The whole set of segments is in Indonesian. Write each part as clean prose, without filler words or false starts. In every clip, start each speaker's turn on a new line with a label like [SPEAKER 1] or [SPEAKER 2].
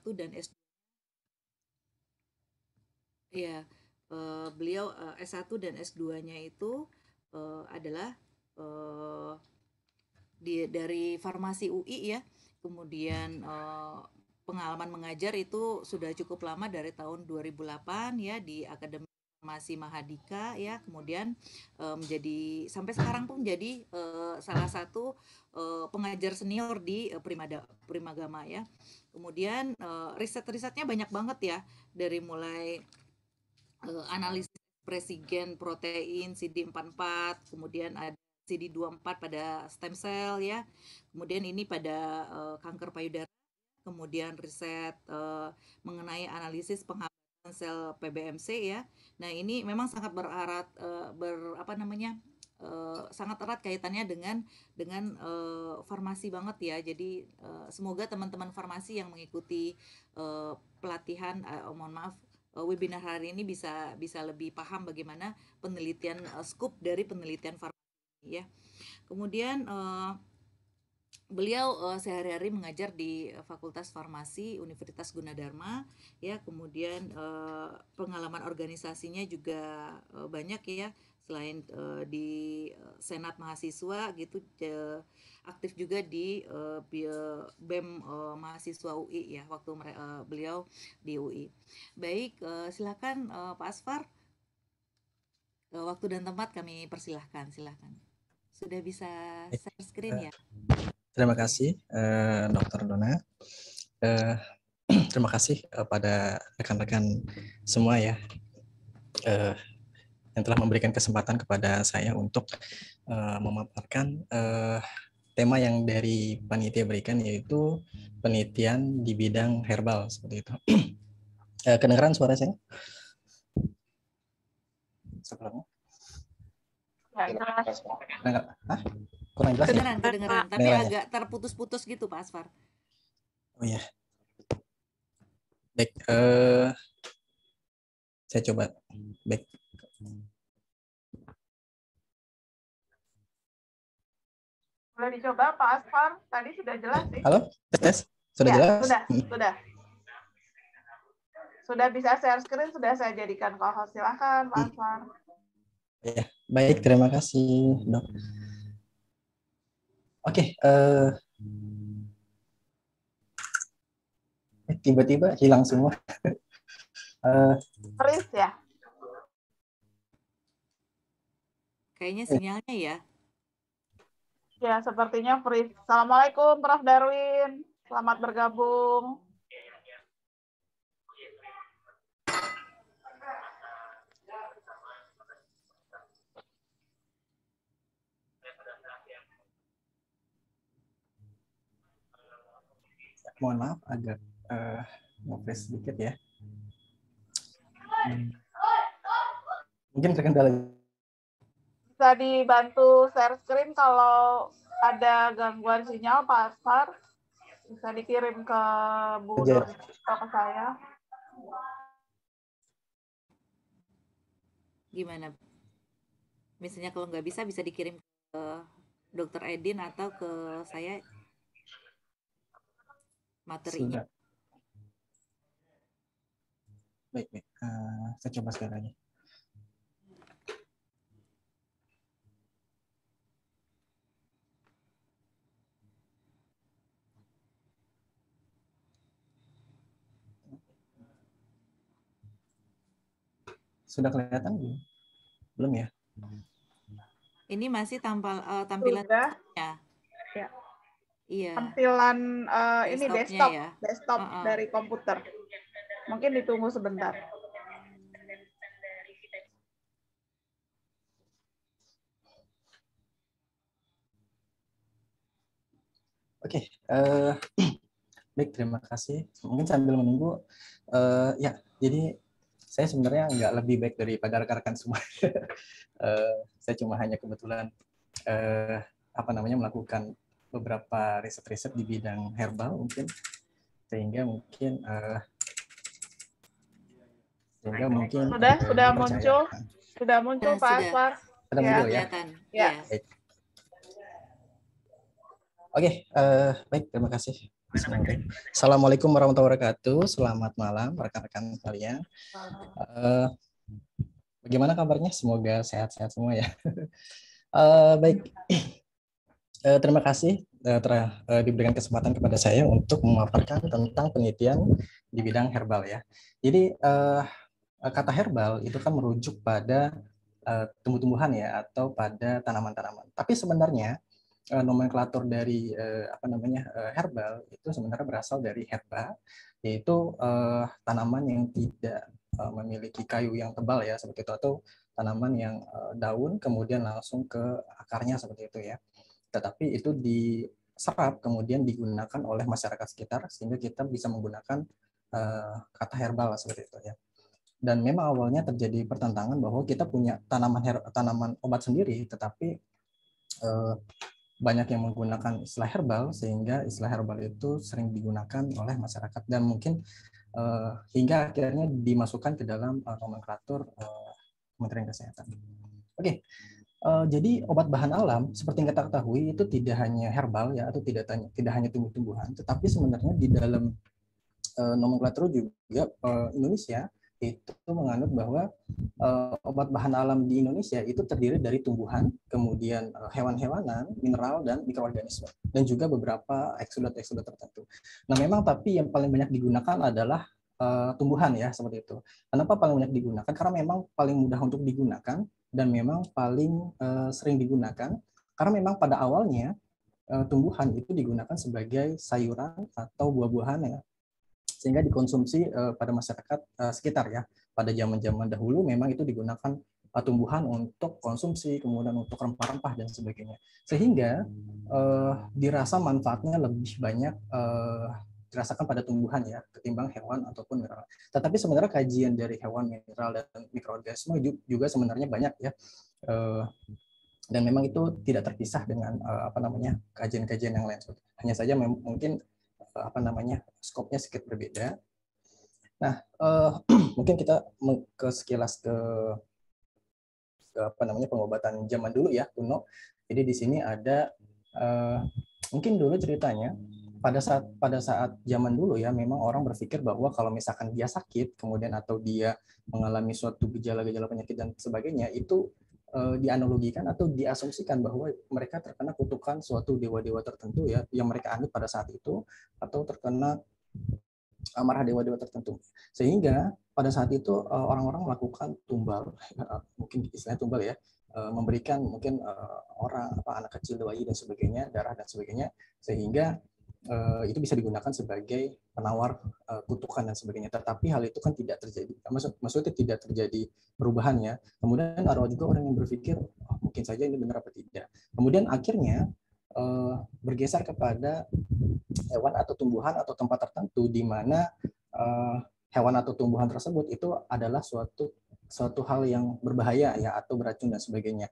[SPEAKER 1] S1 dan S2. Ya, beliau S1 dan S2-nya itu adalah dari farmasi UI ya. Kemudian pengalaman mengajar itu sudah cukup lama dari tahun 2008 ya di Akademi Farmasi Mahadika ya. Kemudian menjadi sampai sekarang pun menjadi salah satu pengajar senior di Primagama ya. Kemudian riset-risetnya banyak banget ya, dari mulai analisis presiden protein CD44, kemudian ada CD24 pada stem cell ya. Kemudian ini pada kanker payudara, kemudian riset mengenai analisis penghambatan sel PBMC ya. Nah, ini memang sangat sangat erat kaitannya dengan farmasi banget ya. Jadi semoga teman-teman farmasi yang mengikuti pelatihan mohon maaf webinar hari ini bisa lebih paham bagaimana penelitian scope dari penelitian farmasi ya. Kemudian beliau sehari-hari mengajar di Fakultas Farmasi Universitas Gunadarma ya. Kemudian pengalaman organisasinya juga banyak ya, selain di Senat Mahasiswa gitu, aktif juga di BEM mahasiswa UI ya waktu beliau di UI. Baik, silakan Pak Asfar, waktu dan tempat kami persilahkan, silakan. Sudah bisa share screen ya?
[SPEAKER 2] Terima kasih Dr. Dona. Terima kasih pada rekan-rekan semua ya yang telah memberikan kesempatan kepada saya untuk memaparkan tema yang dari panitia berikan, yaitu penelitian di bidang herbal seperti itu. Kedengaran suara saya? Sebelumnya? Hah? Kurang jelas ya?
[SPEAKER 1] Kedengeran, tapi agak terputus-putus gitu Pak Asfar.
[SPEAKER 2] Oh ya. Baik, saya coba. Baik.
[SPEAKER 3] Boleh dicoba Pak Asfar, tadi sudah jelas sih.
[SPEAKER 2] Halo, tes. Sudah
[SPEAKER 3] ya,
[SPEAKER 2] jelas?
[SPEAKER 3] Sudah. Sudah bisa share screen, sudah saya jadikan co-host. Silakan Pak Asfar.
[SPEAKER 2] Ya, baik, terima kasih, Dok. Oke, tiba-tiba hilang semua.
[SPEAKER 3] Freeze ya?
[SPEAKER 1] Kayaknya sinyalnya ya.
[SPEAKER 3] Ya, sepertinya freeze. Assalamualaikum Prof. Darwin. Selamat bergabung.
[SPEAKER 2] Mohon maaf, agak nge-freeze sedikit ya. Mungkin terkendala.
[SPEAKER 3] Bisa dibantu share screen kalau ada gangguan sinyal, Pak Asfar. Bisa dikirim ke Bu Nur atau ke saya.
[SPEAKER 1] Gimana? Misalnya kalau nggak bisa dikirim ke Dr. Edin atau ke saya materinya.
[SPEAKER 2] Sudah. Baik. Saya coba sekali lagi. Sudah kelihatan belum? Belum ya?
[SPEAKER 1] Ini masih tampilan
[SPEAKER 3] ya.
[SPEAKER 1] Iya.
[SPEAKER 3] Tampilan ini desktop
[SPEAKER 1] ya?
[SPEAKER 3] dari komputer. Mungkin ditunggu sebentar.
[SPEAKER 2] Oke, baik, terima kasih. Mungkin sambil menunggu, ya, jadi saya sebenarnya nggak lebih baik daripada rekan-rekan semua. Saya cuma hanya kebetulan melakukan beberapa riset-riset di bidang herbal mungkin, sehingga mungkin
[SPEAKER 3] sudah muncul Pak Asfar.
[SPEAKER 2] Sudah muncul ya.
[SPEAKER 3] Ya.
[SPEAKER 2] Baik. Oke, baik, terima kasih Oke. Assalamualaikum warahmatullahi wabarakatuh. Selamat malam rekan-rekan sekalian. Bagaimana kabarnya? Semoga sehat-sehat semua ya. Baik. Terima kasih diberikan kesempatan kepada saya untuk memaparkan tentang penelitian di bidang herbal ya. Jadi kata herbal itu kan merujuk pada tumbuh-tumbuhan ya atau pada tanaman-tanaman. Tapi sebenarnya nomenklatur dari herbal itu sebenarnya berasal dari herba, yaitu tanaman yang tidak memiliki kayu yang tebal ya seperti itu, atau tanaman yang daun kemudian langsung ke akarnya seperti itu ya. Tetapi itu diserap kemudian digunakan oleh masyarakat sekitar sehingga kita bisa menggunakan kata herbal seperti itu ya. Dan memang awalnya terjadi pertentangan bahwa kita punya tanaman obat sendiri, tetapi banyak yang menggunakan istilah herbal sehingga istilah herbal itu sering digunakan oleh masyarakat dan mungkin hingga akhirnya dimasukkan ke dalam nomenklatur Kementerian Kesehatan. Oke. Jadi obat bahan alam seperti yang kita ketahui itu tidak hanya herbal ya atau tidak hanya tumbuh-tumbuhan, tetapi sebenarnya di dalam nomenklatur juga Indonesia itu menganut bahwa obat bahan alam di Indonesia itu terdiri dari tumbuhan, kemudian hewan-hewanan, mineral, dan mikroorganisme, dan juga beberapa eksudat-eksudat tertentu. Nah, memang tapi yang paling banyak digunakan adalah tumbuhan ya, seperti itu. Kenapa paling banyak digunakan? Karena memang paling mudah untuk digunakan, dan memang paling sering digunakan, karena memang pada awalnya tumbuhan itu digunakan sebagai sayuran atau buah-buahan ya, sehingga dikonsumsi pada masyarakat sekitar ya. Pada zaman-zaman dahulu memang itu digunakan tumbuhan untuk konsumsi, kemudian untuk rempah-rempah dan sebagainya. Sehingga dirasa manfaatnya lebih banyak dirasakan pada tumbuhan ya ketimbang hewan ataupun mineral. Tetapi sebenarnya kajian dari hewan, mineral, dan mikroorganisme juga sebenarnya banyak ya. Dan memang itu tidak terpisah dengan kajian-kajian yang lain. Hanya saja mungkin skopnya sedikit berbeda. Nah, mungkin kita sekilas ke pengobatan zaman dulu ya, kuno. Jadi di sini ada mungkin dulu ceritanya pada saat zaman dulu ya, memang orang berpikir bahwa kalau misalkan dia sakit kemudian atau dia mengalami suatu gejala-gejala penyakit dan sebagainya, itu dianalogikan atau diasumsikan bahwa mereka terkena kutukan suatu dewa-dewa tertentu ya yang mereka anut pada saat itu, atau terkena amarah dewa-dewa tertentu. Sehingga pada saat itu orang-orang melakukan tumbal, mungkin istilahnya tumbal ya, memberikan mungkin anak kecil, bayi dan sebagainya, darah dan sebagainya, sehingga itu bisa digunakan sebagai penawar kutukan dan sebagainya. Tetapi hal itu kan tidak terjadi. Maksudnya tidak terjadi perubahannya. Kemudian ada juga orang yang berpikir mungkin saja ini benar apa tidak. Kemudian akhirnya bergeser kepada hewan atau tumbuhan atau tempat tertentu di mana hewan atau tumbuhan tersebut itu adalah suatu hal yang berbahaya ya atau beracun dan sebagainya,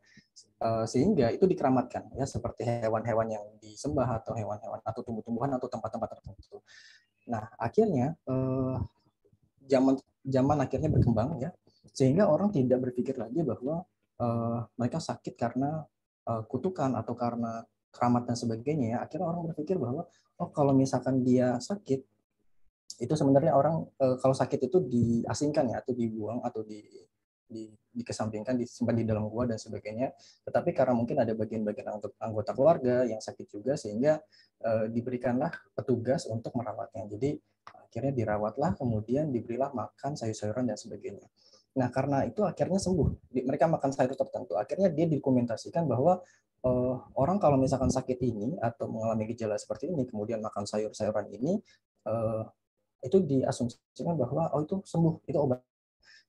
[SPEAKER 2] sehingga itu dikeramatkan ya seperti hewan-hewan yang disembah atau hewan-hewan atau tumbuh-tumbuhan atau tempat-tempat tertentu. Nah akhirnya zaman akhirnya berkembang ya, sehingga orang tidak berpikir lagi bahwa mereka sakit karena kutukan atau karena keramat dan sebagainya ya. Akhirnya orang berpikir bahwa oh kalau misalkan dia sakit itu sebenarnya orang kalau sakit itu diasingkan ya atau dibuang atau dikesampingkan, disimpan di dalam gua dan sebagainya. Tetapi karena mungkin ada bagian-bagian untuk anggota keluarga yang sakit juga, sehingga diberikanlah petugas untuk merawatnya. Jadi akhirnya dirawatlah, kemudian diberilah makan sayur-sayuran dan sebagainya. Nah karena itu akhirnya sembuh. Mereka makan sayur tertentu. Akhirnya dia dokumentasikan bahwa orang kalau misalkan sakit ini atau mengalami gejala seperti ini, kemudian makan sayur-sayuran ini, itu diasumsikan bahwa oh itu sembuh, itu obat.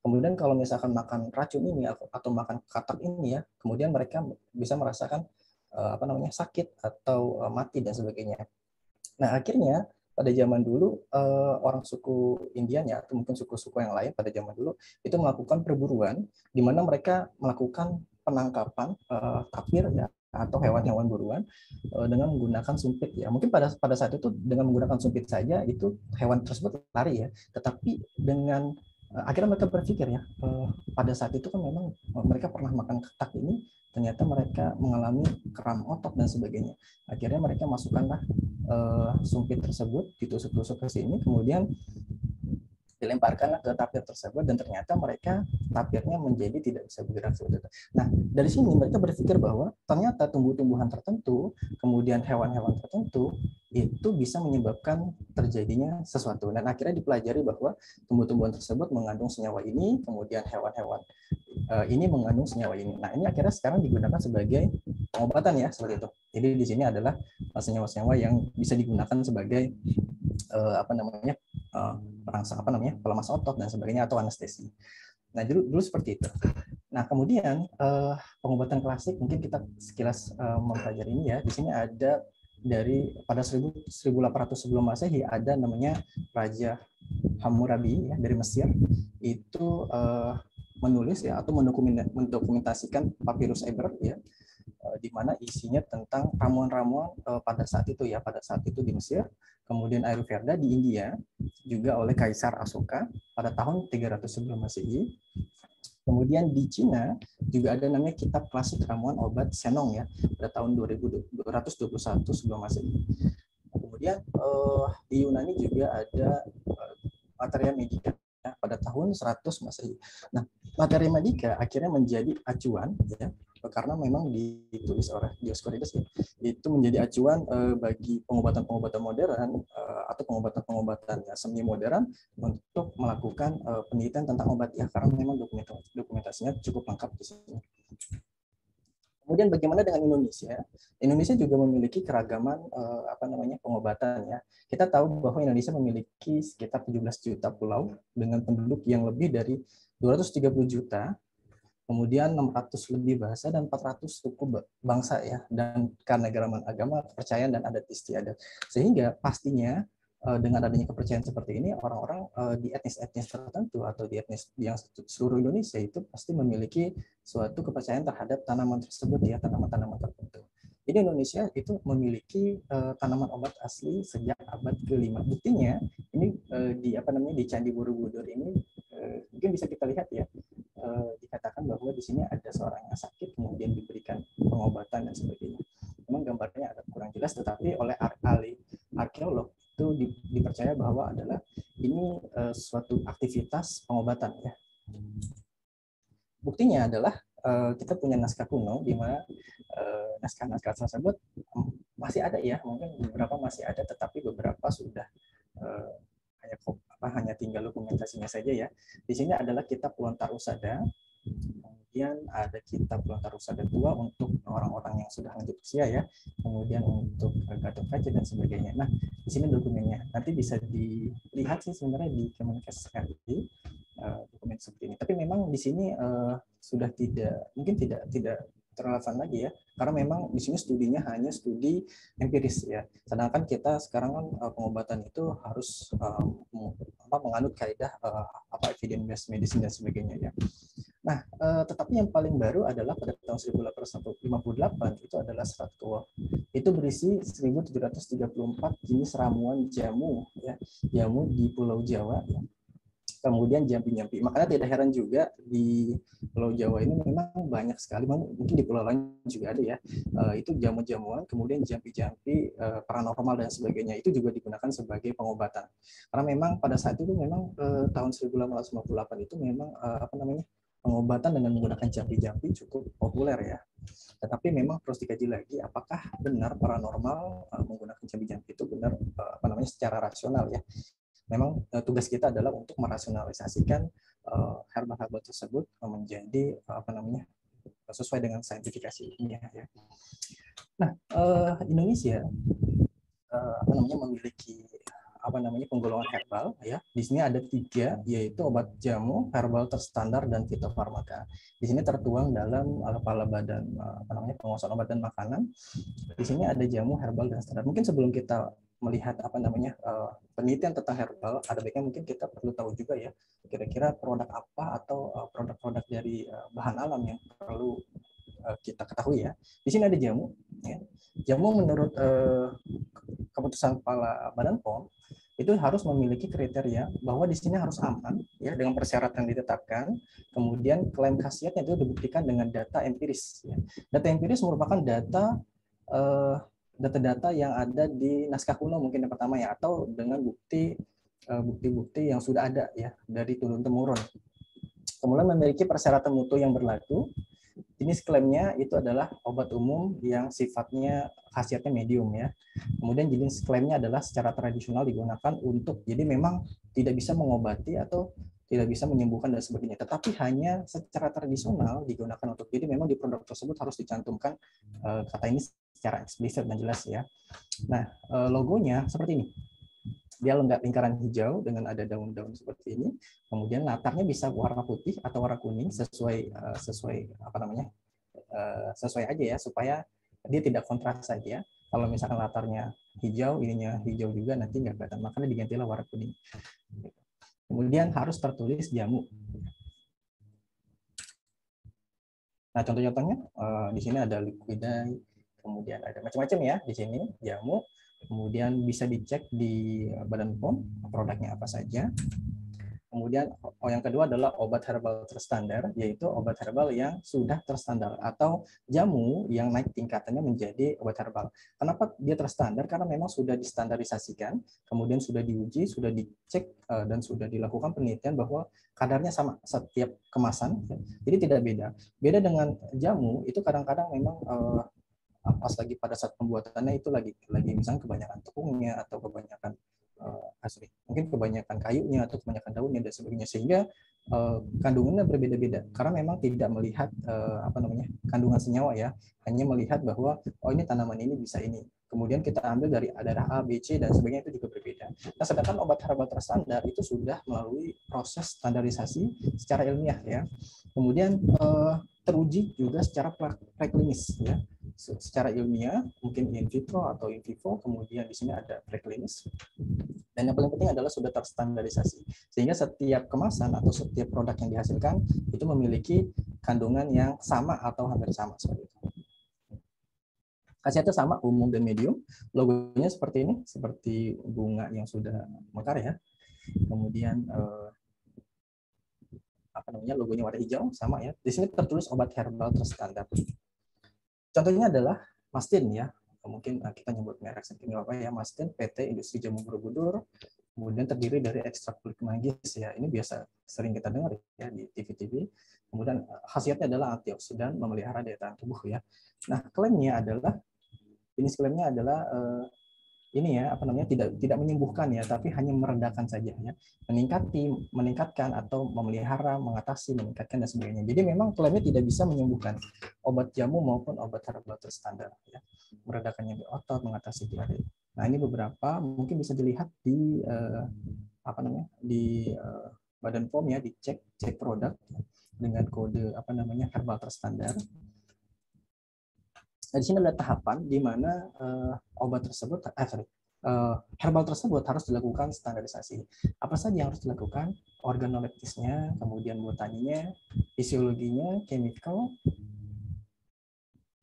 [SPEAKER 2] Kemudian kalau misalkan makan racun ini atau makan katak ini ya, kemudian mereka bisa merasakan sakit atau mati dan sebagainya. Nah akhirnya pada zaman dulu orang suku Indian ya atau mungkin suku-suku yang lain pada zaman dulu itu melakukan perburuan di mana mereka melakukan penangkapan tapir ya atau hewan-hewan buruan dengan menggunakan sumpit ya. Mungkin pada saat itu dengan menggunakan sumpit saja itu hewan tersebut lari ya, tetapi dengan akhirnya mereka berpikir ya, pada saat itu kan memang mereka pernah makan ketak ini, ternyata mereka mengalami kram otot dan sebagainya. Akhirnya mereka masukkanlah sumpit tersebut, ditusuk-tusuk ke sini, kemudian dilemparkanlah ke tapir tersebut, dan ternyata mereka tapirnya menjadi tidak bisa bergerak seperti itu. Nah, dari sini mereka berpikir bahwa ternyata tumbuh-tumbuhan tertentu, kemudian hewan-hewan tertentu itu bisa menyebabkan terjadinya sesuatu. Dan akhirnya dipelajari bahwa tumbuh-tumbuhan tersebut mengandung senyawa ini, kemudian hewan-hewan ini mengandung senyawa ini. Nah, ini akhirnya sekarang digunakan sebagai pengobatan ya, seperti itu. Jadi di sini adalah senyawa-senyawa yang bisa digunakan sebagai perangsang pelemas otot dan sebagainya, atau anestesi. Nah, dulu seperti itu. Nah, kemudian pengobatan klasik mungkin kita sekilas mempelajari ini ya. Di sini ada dari pada 1800 sebelum Masehi ada namanya Raja Hammurabi ya, dari Mesir. Itu menulis ya, atau mendokumentasikan Papyrus Eber ya, di mana isinya tentang ramuan-ramuan pada saat itu di Mesir, kemudian Ayurveda di India juga oleh Kaisar Asoka pada tahun 300 sebelum Masehi. Kemudian di Cina juga ada namanya kitab klasik ramuan obat Senong ya, pada tahun 2221 sebelum Masehi. Kemudian di Yunani juga ada Materia Medica ya, pada tahun 100 Masehi. Nah, Materia Medica akhirnya menjadi acuan ya, karena memang ditulis oleh Dioscorides ya, itu menjadi acuan bagi pengobatan-pengobatan modern atau pengobatan-pengobatan ya, semi modern untuk melakukan penelitian tentang obat ya, karena memang dokumentasinya cukup lengkap di sini. Kemudian bagaimana dengan Indonesia? Indonesia juga memiliki keragaman pengobatan ya. Kita tahu bahwa Indonesia memiliki sekitar 17 juta pulau dengan penduduk yang lebih dari 230 juta. Kemudian 600 lebih bahasa dan 400 suku bangsa ya, dan keanekaragaman agama, kepercayaan dan adat istiadat. Sehingga pastinya dengan adanya kepercayaan seperti ini, orang-orang di etnis-etnis tertentu atau di etnis yang seluruh Indonesia itu pasti memiliki suatu kepercayaan terhadap tanaman tersebut ya, tanaman-tanaman tertentu. Jadi Indonesia itu memiliki tanaman obat asli sejak abad ke-5. Buktinya ini di Candi Borobudur ini mungkin bisa kita lihat ya, dikatakan bahwa di sini ada seorang yang sakit kemudian diberikan pengobatan dan sebagainya. Memang gambarnya agak kurang jelas, tetapi oleh ahli arkeolog itu dipercaya bahwa adalah ini suatu aktivitas pengobatan ya. Buktinya adalah kita punya naskah kuno di mana naskah-naskah tersebut masih ada ya, mungkin beberapa masih ada, tetapi beberapa sudah hanya tinggal dokumentasinya saja ya. Di sini adalah kitab Lontar Usada, kemudian ada kitab Lontar Usada tua untuk orang-orang yang sudah lanjut usia ya, kemudian untuk Gatot Kaca dan sebagainya. Nah, di sini dokumennya nanti bisa dilihat sih sebenarnya di Kemenkes RI dokumen seperti ini. Tapi memang di sini sudah mungkin tidak relevan lagi ya, karena memang di sini studinya hanya studi empiris ya. Sedangkan kita sekarang kan pengobatan itu harus menganut kaidah evidence based medicine dan sebagainya ya. Nah, tetapi yang paling baru adalah pada tahun 1858 itu adalah Serat Keuangan. Itu berisi 1734 jenis ramuan jamu ya, jamu di Pulau Jawa ya. Kemudian jampi-jampi. Makanya tidak heran juga di Pulau Jawa ini memang banyak sekali, mungkin di pulau lain juga ada ya, itu jamu-jamuan, kemudian jampi-jampi paranormal dan sebagainya, itu juga digunakan sebagai pengobatan. Karena memang pada saat itu memang tahun 1858 itu memang pengobatan dengan menggunakan jampi-jampi cukup populer ya. Tetapi memang terus dikaji lagi apakah benar paranormal menggunakan jampi-jampi itu benar secara rasional ya. Memang tugas kita adalah untuk merasionalisasikan herbal-herbal tersebut menjadi sesuai dengan saintifikasinya ya. Nah, Indonesia memiliki penggolongan herbal ya. Di sini ada 3, yaitu obat jamu, herbal terstandar dan fitofarmaka. Di sini tertuang dalam Kepala Badan Pengawasan Obat dan Makanan. Di sini ada jamu, herbal dan standar. Mungkin sebelum kita melihat penelitian tentang herbal, ada baiknya mungkin kita perlu tahu juga ya, kira-kira produk apa atau produk-produk dari bahan alam yang perlu kita ketahui ya. Di sini ada jamu ya. Jamu menurut keputusan Kepala Badan POM itu harus memiliki kriteria bahwa di sini harus aman ya dengan persyaratan yang ditetapkan. Kemudian klaim khasiatnya itu dibuktikan dengan data empiris. Ya. Data empiris merupakan data-data yang ada di naskah kuno mungkin yang pertama ya, atau dengan bukti-bukti yang sudah ada ya dari turun temurun. Kemudian memiliki persyaratan mutu yang berlaku. Jenis klaimnya itu adalah obat umum yang sifatnya khasiatnya medium ya. Kemudian jenis klaimnya adalah secara tradisional digunakan untuk, jadi memang tidak bisa mengobati atau tidak bisa menyembuhkan dan sebagainya, tetapi hanya secara tradisional digunakan untuk, jadi memang di produk tersebut harus dicantumkan kata ini secara eksplisit dan jelas ya. Nah, logonya seperti ini. Dia lingkaran hijau dengan ada daun-daun seperti ini. Kemudian latarnya bisa warna putih atau warna kuning sesuai sesuai aja ya, supaya dia tidak kontras saja. Kalau misalkan latarnya hijau, ininya hijau juga, nanti nggak kelihatan. Makanya digantilah warna kuning. Kemudian harus tertulis jamu. Nah, contoh-contohnya di sini ada liquidai, kemudian ada macam-macam ya di sini jamu. Kemudian bisa dicek di Badan POM produknya apa saja. Kemudian yang kedua adalah obat herbal terstandar, yaitu obat herbal yang sudah terstandar atau jamu yang naik tingkatannya menjadi obat herbal. Kenapa dia terstandar? Karena memang sudah distandarisasikan, kemudian sudah diuji, sudah dicek dan sudah dilakukan penelitian bahwa kadarnya sama setiap kemasan, jadi tidak beda. Beda dengan jamu itu kadang-kadang memang pas lagi pada saat pembuatannya itu lagi misalnya kebanyakan tepungnya atau kebanyakan mungkin kebanyakan kayunya atau kebanyakan daunnya dan sebagainya, sehingga kandungannya berbeda-beda karena memang tidak melihat kandungan senyawa ya, hanya melihat bahwa oh ini tanaman ini bisa ini, kemudian kita ambil dari daerah A, B, C dan sebagainya, itu juga berbeda. Nah, sedangkan obat herbal terstandar itu sudah melalui proses standarisasi secara ilmiah ya, kemudian teruji juga secara preklinis ya, secara ilmiah, mungkin in vitro atau in vivo, kemudian di sini ada preklinis. Dan yang paling penting adalah sudah terstandarisasi. Sehingga setiap kemasan atau setiap produk yang dihasilkan itu memiliki kandungan yang sama atau hampir sama seperti itu. Khasiatnya sama, umum dan medium. Logonya seperti ini, seperti bunga yang sudah mekar ya. Kemudian logonya warna hijau sama ya. Di sini tertulis obat herbal terstandar. Contohnya adalah Mastin ya, mungkin kita nyebut merek saking apa ya, Mastin PT Industri Jamu Borobudur, kemudian terdiri dari ekstrak kulit manggis ya, ini biasa sering kita dengar ya di TV-TV. Kemudian khasiatnya adalah antioksidan, memelihara daya tahan tubuh ya. Nah, klaimnya adalah ini ya, tidak menyembuhkan ya, tapi hanya meredakan saja ya, meningkatkan atau memelihara, mengatasi, meningkatkan dan sebagainya. Jadi memang klaimnya tidak bisa menyembuhkan, obat jamu maupun obat herbal terstandar ya, meredakan nyeri otot, mengatasi diare. Nah, ini beberapa mungkin bisa dilihat di Badan POM ya, cek produk dengan kode herbal terstandar. Nah, di sini ada tahapan di mana herbal tersebut harus dilakukan standarisasi. Apa saja yang harus dilakukan? Organoleptisnya, kemudian botaninya, fisiologinya, chemical,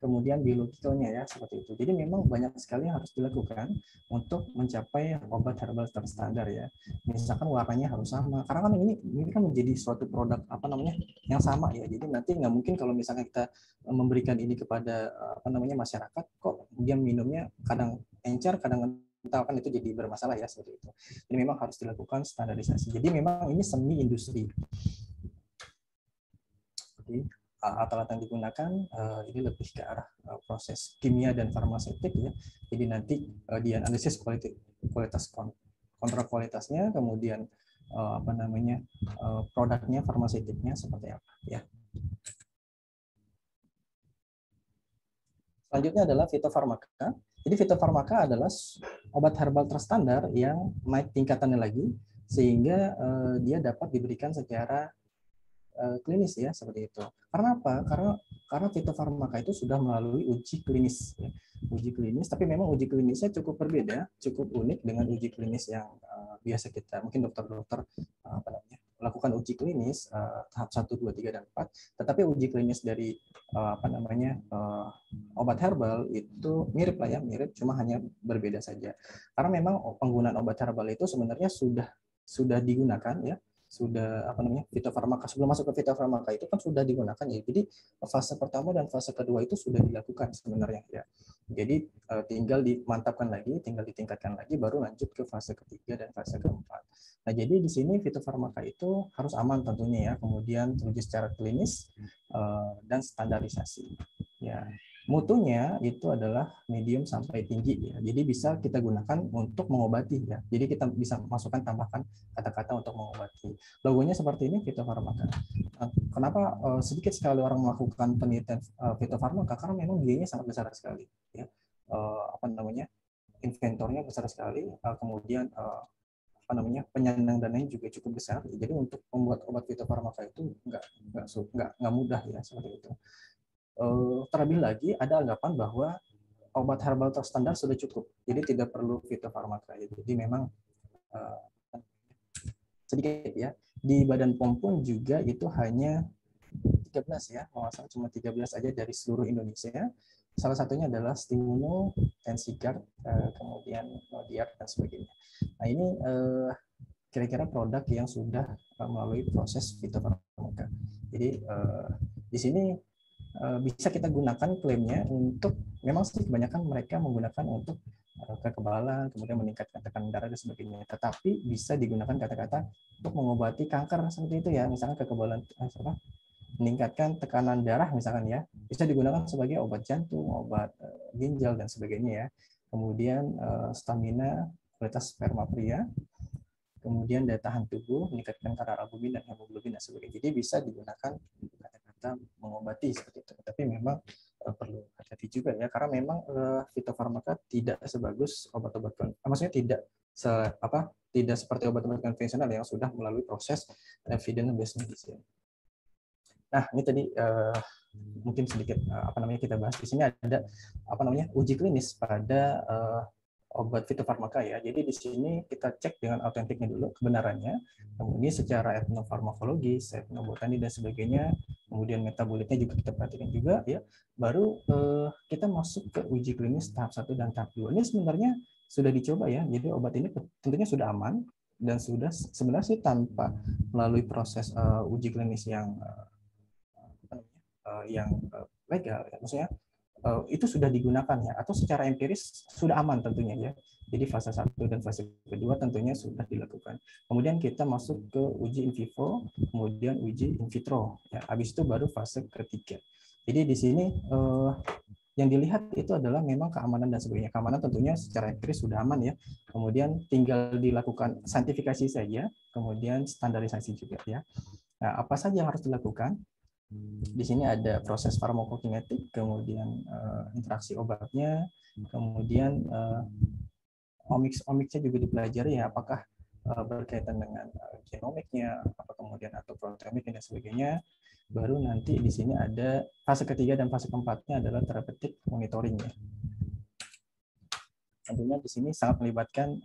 [SPEAKER 2] kemudian biologikalnya ya, seperti itu. Jadi memang banyak sekali yang harus dilakukan untuk mencapai obat herbal terstandar ya. Misalkan warnanya harus sama, karena kan ini kan menjadi suatu produk yang sama ya. Jadi nanti nggak mungkin kalau misalkan kita memberikan ini kepada masyarakat, kok dia minumnya kadang encer, kadang kental, kan itu jadi bermasalah ya, seperti itu. Jadi memang harus dilakukan standarisasi. Jadi memang ini semi industri. Jadi alat-alat yang digunakan ini lebih ke arah proses kimia dan farmaseutik ya. Jadi nanti dianalisis kualitas kontrol kualitasnya, kemudian produknya, farmaseutiknya seperti apa ya. Selanjutnya adalah fitofarmaka. Jadi fitofarmaka adalah obat herbal terstandar yang naik tingkatannya lagi sehingga dia dapat diberikan secara klinis ya, seperti itu. Karena apa? Karena fitofarmaka itu sudah melalui uji klinis ya. Uji klinis, tapi memang uji klinisnya cukup berbeda, cukup unik dengan uji klinis yang biasa kita mungkin dokter-dokter melakukan uji klinis tahap 1, 2, 3, dan 4, tetapi uji klinis dari obat herbal itu mirip lah ya, mirip, cuma hanya berbeda saja. Karena memang penggunaan obat herbal itu sebenarnya sudah digunakan ya, sudah fitofarmaka, sebelum masuk ke fitofarmaka itu kan sudah digunakan ya. Jadi fase pertama dan fase kedua itu sudah dilakukan sebenarnya ya. Jadi tinggal dimantapkan lagi, tinggal ditingkatkan lagi, baru lanjut ke fase ketiga dan fase keempat. Nah, jadi di sini fitofarmaka itu harus aman tentunya ya, kemudian teruji secara klinis dan standarisasi. Ya, mutunya itu adalah medium sampai tinggi ya. Jadi bisa kita gunakan untuk mengobati ya. Jadi kita bisa masukkan tambahkan kata-kata untuk mengobati. Logonya seperti ini, fitofarmaka. Kenapa sedikit sekali orang melakukan penelitian fitofarmaka? Karena memang biayanya sangat besar sekali ya. Inventornya besar sekali, kemudian penyandang dananya juga cukup besar. Jadi untuk membuat obat fitofarmaka itu nggak mudah ya, seperti itu. Terlebih lagi ada anggapan bahwa obat herbal terstandar sudah cukup, jadi tidak perlu fitofarmaka. Jadi memang sedikit ya. Di Badan POM pun juga itu hanya 13 ya, masalah cuma 13 aja dari seluruh Indonesia. Salah satunya adalah Stimuno, Tensigard, kemudian Nodiart dan sebagainya. Nah, ini kira-kira produk yang sudah melalui proses fitofarmaka. Jadi di sini bisa kita gunakan klaimnya untuk, memang sih kebanyakan mereka menggunakan untuk kekebalan, kemudian meningkatkan tekanan darah dan sebagainya. Tetapi bisa digunakan kata-kata untuk mengobati kanker seperti itu ya, misalnya kekebalan, meningkatkan tekanan darah misalkan ya, bisa digunakan sebagai obat jantung, obat ginjal dan sebagainya ya. Kemudian stamina, kualitas sperma pria, kemudian daya tahan tubuh, meningkatkan kadar albumin dan hemoglobin dan sebagainya. Jadi bisa digunakan kata-kata mengobati seperti itu. Tapi memang perlu hati-hati juga ya, karena memang fitofarmaka tidak sebagus obat-obat, maksudnya tidak seperti obat-obat konvensional yang sudah melalui proses evidence-based medicine. Nah, ini tadi mungkin sedikit kita bahas. Di sini ada uji klinis pada obat fitofarmaka ya. Jadi di sini kita cek dengan autentiknya dulu kebenarannya, kemudian secara etnofarmakologis, etnobotani dan sebagainya, kemudian metabolitnya juga kita perhatikan juga ya. Baru kita masuk ke uji klinis tahap 1 dan tahap 2. Ini sebenarnya sudah dicoba ya. Jadi obat ini tentunya sudah aman dan sudah sebenarnya sih tanpa melalui proses uji klinis yang legal ya, maksudnya itu sudah digunakan ya, atau secara empiris sudah aman tentunya ya. Jadi fase 1 dan fase kedua tentunya sudah dilakukan. Kemudian kita masuk ke uji in vivo, kemudian uji in vitro ya. Habis itu baru fase ketiga. Jadi di sini yang dilihat itu adalah memang keamanan dan sebagainya. Keamanan tentunya secara empiris sudah aman ya. Kemudian tinggal dilakukan saintifikasi saja, kemudian standarisasi juga ya. Nah, apa saja yang harus dilakukan? Di sini ada proses farmakokinetik, kemudian interaksi obatnya, kemudian omicsnya juga dipelajari ya, apakah berkaitan dengan genomiknya, apa kemudian atau proteomiknya dan sebagainya. Baru nanti di sini ada fase ketiga dan fase keempatnya adalah therapeutic monitoring ya. Tentunya di sini sangat melibatkan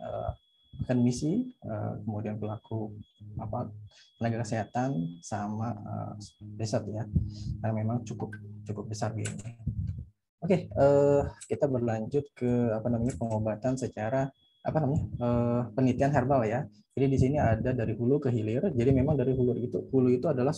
[SPEAKER 2] akademisi, kemudian pelaku tenaga kesehatan sama riset ya, karena memang cukup besar biayanya. Oke, kita berlanjut ke pengobatan secara penelitian herbal ya. Jadi di sini ada dari hulu ke hilir. Jadi memang dari hulu itu adalah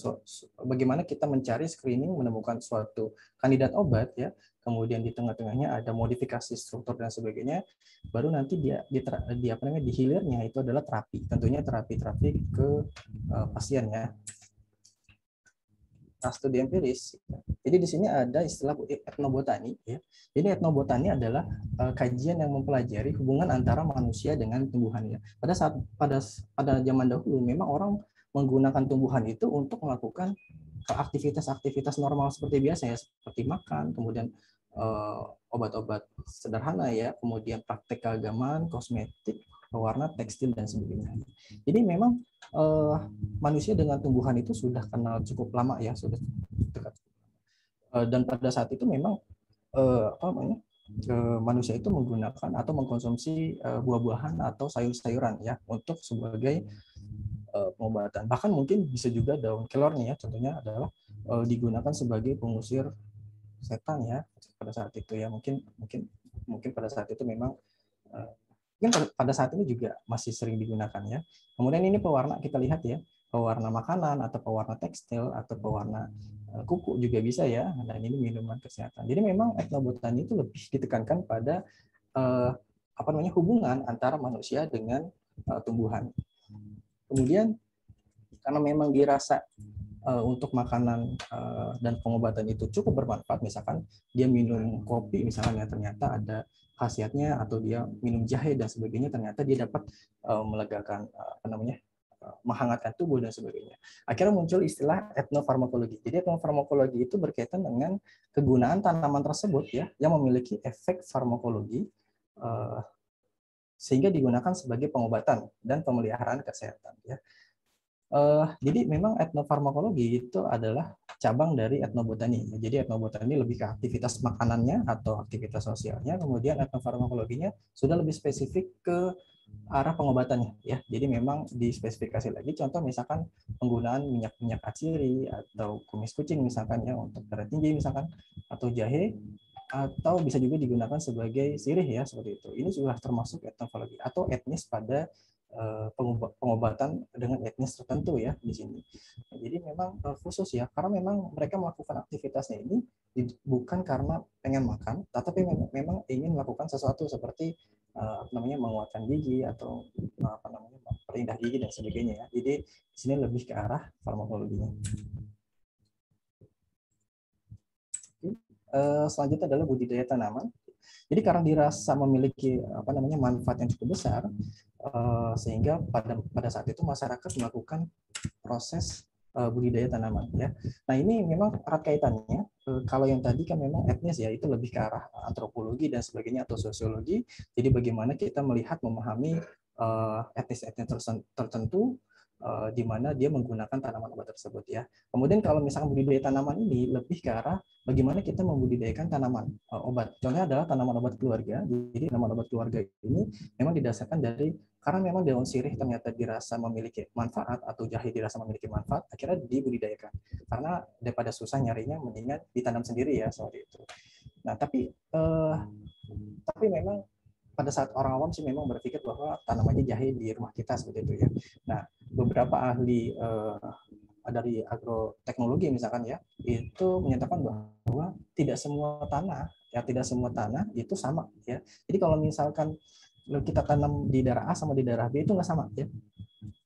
[SPEAKER 2] bagaimana kita mencari screening, menemukan suatu kandidat obat ya. Kemudian di tengah-tengahnya ada modifikasi struktur dan sebagainya. Baru nanti di hilirnya itu adalah terapi. Tentunya terapi ke pasien ya. Nah, studi empiris. Jadi di sini ada istilah etnobotani ya. Jadi etnobotani adalah kajian yang mempelajari hubungan antara manusia dengan tumbuhan ya. Pada zaman dahulu memang orang menggunakan tumbuhan itu untuk melakukan aktivitas normal seperti biasa ya, seperti makan, kemudian obat-obat sederhana ya, kemudian praktek keagamaan, kosmetik, pewarna, tekstil dan sebagainya. Jadi memang manusia dengan tumbuhan itu sudah kenal cukup lama ya, sudah dekat. Dan pada saat itu memang manusia itu menggunakan atau mengkonsumsi buah-buahan atau sayur-sayuran ya untuk sebagai pengobatan. Bahkan mungkin bisa juga daun kelor nih ya, contohnya adalah digunakan sebagai pengusir setan ya pada saat itu ya. Mungkin pada saat itu memang mungkin pada saat ini juga masih sering digunakan ya. Kemudian ini pewarna, kita lihat ya, pewarna makanan atau pewarna tekstil atau pewarna kuku juga bisa ya. Dan ini minuman kesehatan. Jadi memang etnobotani itu lebih ditekankan pada hubungan antara manusia dengan tumbuhan. Kemudian karena memang dirasa untuk makanan dan pengobatan itu cukup bermanfaat, misalkan dia minum kopi misalnya ternyata ada khasiatnya, atau dia minum jahe dan sebagainya ternyata dia dapat melegakan menghangatkan tubuh dan sebagainya. Akhirnya muncul istilah etnofarmakologi. Jadi etnofarmakologi itu berkaitan dengan kegunaan tanaman tersebut ya yang memiliki efek farmakologi sehingga digunakan sebagai pengobatan dan pemeliharaan kesehatan ya. Jadi memang etnofarmakologi itu adalah cabang dari etnobotani. Jadi etnobotani lebih ke aktivitas makanannya atau aktivitas sosialnya, kemudian etnofarmakologinya sudah lebih spesifik ke arah pengobatannya ya. Jadi memang dispesifikasi lagi, contoh misalkan penggunaan minyak atsiri atau kumis kucing misalkan ya untuk darah tinggi misalkan, atau jahe, atau bisa juga digunakan sebagai sirih ya seperti itu. Ini sudah termasuk etnofarmakologi atau etnis pada pengobatan dengan etnis tertentu ya di sini. Jadi memang khusus ya, karena memang mereka melakukan aktivitasnya ini bukan karena pengen makan, tetapi memang ingin melakukan sesuatu seperti menguatkan gigi atau memperindah gigi dan sebagainya ya. Jadi di sini lebih ke arah farmakologinya. Selanjutnya adalah budidaya tanaman. Jadi karena dirasa memiliki manfaat yang cukup besar, sehingga pada saat itu masyarakat melakukan proses budidaya tanaman ya. Nah ini memang erat kaitannya. Kalau yang tadi kan memang etnis ya, itu lebih ke arah antropologi dan sebagainya atau sosiologi. Jadi bagaimana kita melihat memahami etnis-etnis tertentu di mana dia menggunakan tanaman obat tersebut ya. Kemudian kalau misalkan budidaya tanaman ini lebih ke arah bagaimana kita membudidayakan tanaman obat. Contohnya adalah tanaman obat keluarga. Jadi tanaman obat keluarga ini memang didasarkan dari karena memang daun sirih ternyata dirasa memiliki manfaat atau jahe dirasa memiliki manfaat, akhirnya dibudidayakan. Karena daripada susah nyarinya, mendingan ditanam sendiri ya seperti itu. Nah tapi memang pada saat orang awam sih memang berpikir bahwa tanamannya jahe di rumah kita seperti itu ya. Nah beberapa ahli dari agroteknologi misalkan ya, itu menyatakan bahwa tidak semua tanah itu sama ya. Jadi kalau misalkan kita tanam di daerah A sama di daerah B itu nggak sama ya.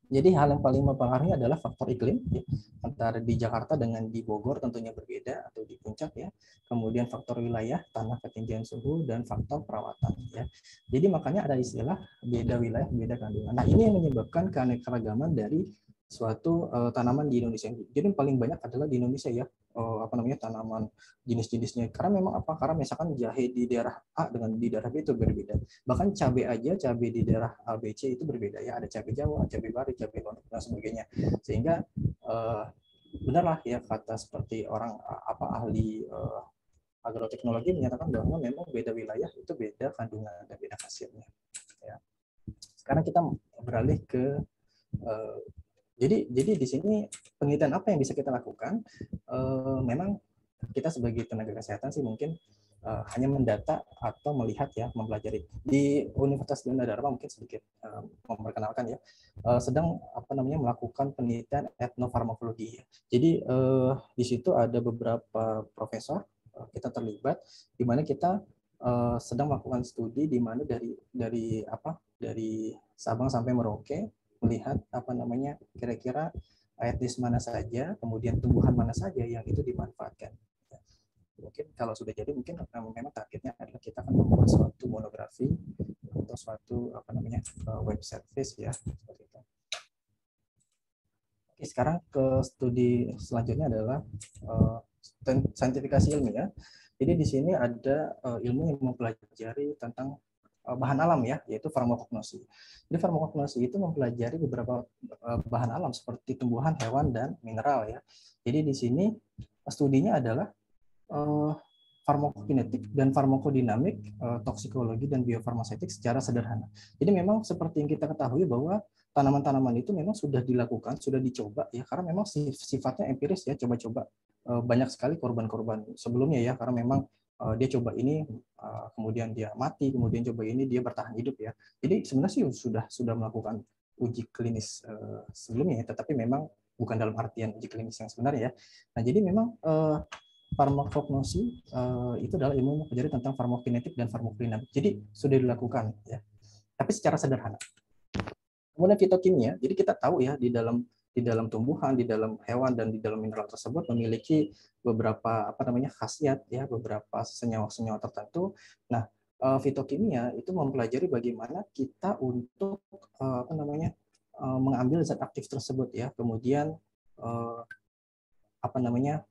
[SPEAKER 2] Jadi hal yang paling mempengaruhi adalah faktor iklim ya. Antara di Jakarta dengan di Bogor tentunya berbeda, atau di Puncak ya. Kemudian faktor wilayah, tanah, ketinggian suhu, dan faktor perawatan ya. Jadi makanya ada istilah beda wilayah beda kandungan. Nah ini yang menyebabkan keanekaragaman dari suatu tanaman di Indonesia. Jadi paling banyak adalah di Indonesia ya, tanaman jenis-jenisnya. Karena memang apa? Karena misalkan jahe di daerah A dengan di daerah B itu berbeda. Bahkan cabai di daerah ABC itu berbeda ya. Ada cabai Jawa, cabai Bari, cabai Lombok dan sebagainya. Sehingga benarlah ya kata seperti orang ahli agroteknologi menyatakan bahwa memang beda wilayah itu beda kandungan dan beda khasiatnya. Ya. Sekarang kita beralih ke jadi di sini penelitian apa yang bisa kita lakukan? Memang kita sebagai tenaga kesehatan sih mungkin hanya mendata atau melihat ya, mempelajari. Di Universitas Ganda Dharma mungkin sedikit memperkenalkan ya, sedang melakukan penelitian etnofarmakologi. Jadi di situ ada beberapa profesor kita terlibat, di mana kita sedang melakukan studi di mana dari Sabang sampai Merauke, melihat kira-kira etnis mana saja, kemudian tumbuhan mana saja yang itu dimanfaatkan. Mungkin kalau sudah jadi mungkin memang targetnya adalah kita akan membuat suatu monografi atau suatu web service ya seperti itu. Oke, sekarang ke studi selanjutnya adalah saintifikasi ilmiah. Jadi di sini ada ilmu yang mempelajari tentang bahan alam ya, yaitu farmakognosi. Jadi farmakognosi itu mempelajari beberapa bahan alam seperti tumbuhan, hewan, dan mineral ya. Jadi di sini studinya adalah farmakokinetik dan farmakodinamik, toksikologi dan biofarmaseutik secara sederhana. Jadi memang seperti yang kita ketahui bahwa tanaman-tanaman itu memang sudah dilakukan, sudah dicoba ya, karena memang sifatnya empiris ya, coba-coba. Banyak sekali korban-korban sebelumnya ya, karena memang dia coba ini, kemudian dia mati, kemudian coba ini dia bertahan hidup ya. Jadi sebenarnya sih sudah melakukan uji klinis sebelumnya ya, tetapi memang bukan dalam artian uji klinis yang sebenarnya ya. Nah, jadi memang farmakognosi itu adalah ilmu mempelajari tentang farmakokinetik dan farmakodinamik. Jadi sudah dilakukan ya, tapi secara sederhana. Kemudian fitokimia, jadi kita tahu ya di dalam tumbuhan, di dalam hewan dan di dalam mineral tersebut memiliki beberapa khasiat ya, beberapa senyawa-senyawa tertentu. Nah, fitokimia itu mempelajari bagaimana kita untuk mengambil zat aktif tersebut ya, kemudian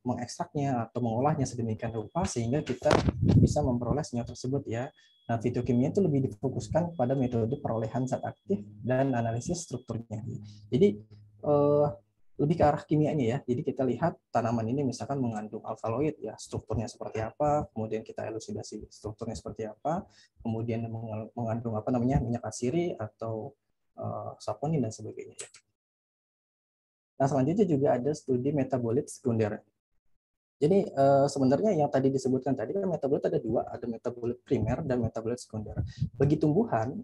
[SPEAKER 2] mengekstraknya atau mengolahnya sedemikian rupa sehingga kita bisa memperoleh senyawa tersebut ya. Nah, fitokimia itu lebih difokuskan pada metode perolehan zat aktif dan analisis strukturnya. Jadi lebih ke arah kimianya ya. Jadi kita lihat tanaman ini misalkan mengandung alkaloid ya, strukturnya seperti apa, kemudian kita elusidasi strukturnya seperti apa, kemudian mengandung minyak atsiri atau saponin dan sebagainya. Nah, selanjutnya juga ada studi metabolit sekunder. Jadi sebenarnya yang tadi disebutkan tadi kan metabolit ada dua, ada metabolit primer dan metabolit sekunder. Bagi tumbuhan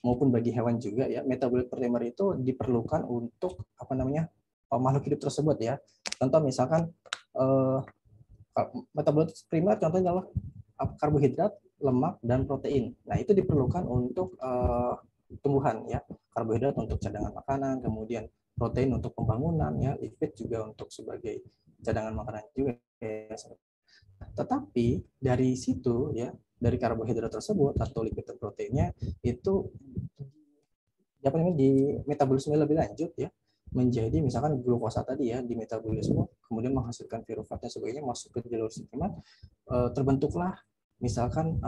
[SPEAKER 2] maupun bagi hewan juga ya, metabolit primer itu diperlukan untuk makhluk hidup tersebut ya. Contoh misalkan metabolit primer contohnya adalah karbohidrat, lemak dan protein. Nah, itu diperlukan untuk tumbuhan ya. Karbohidrat untuk cadangan makanan, kemudian protein untuk pembangunan ya, lipid juga untuk sebagai cadangan makanan juga ya. Tetapi dari situ ya, dari karbohidrat tersebut atau lipid dan proteinnya itu di metabolisme lebih lanjut ya, menjadi misalkan glukosa tadi ya, di metabolisme kemudian menghasilkan pirufat dan sebagainya masuk ke jalur simpanan, terbentuklah misalkan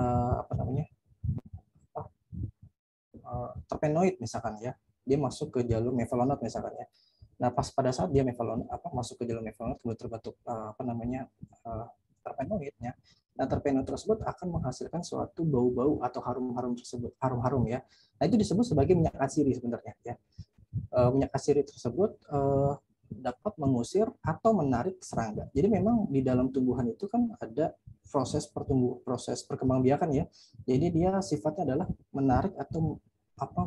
[SPEAKER 2] terpenoid misalkan ya, dia masuk ke jalur mevalonat misalkan ya. Nah, pada saat dia masuk ke jalur mevalonat kemudian terbentuk terpenoidnya. Nah, terpenoid tersebut akan menghasilkan suatu bau-bau atau harum-harum ya. Nah, itu disebut sebagai minyak atsiri sebenarnya ya. Minyak atsiri tersebut dapat mengusir atau menarik serangga. Jadi memang di dalam tumbuhan itu kan ada proses perkembangbiakan ya. Jadi dia sifatnya adalah menarik atau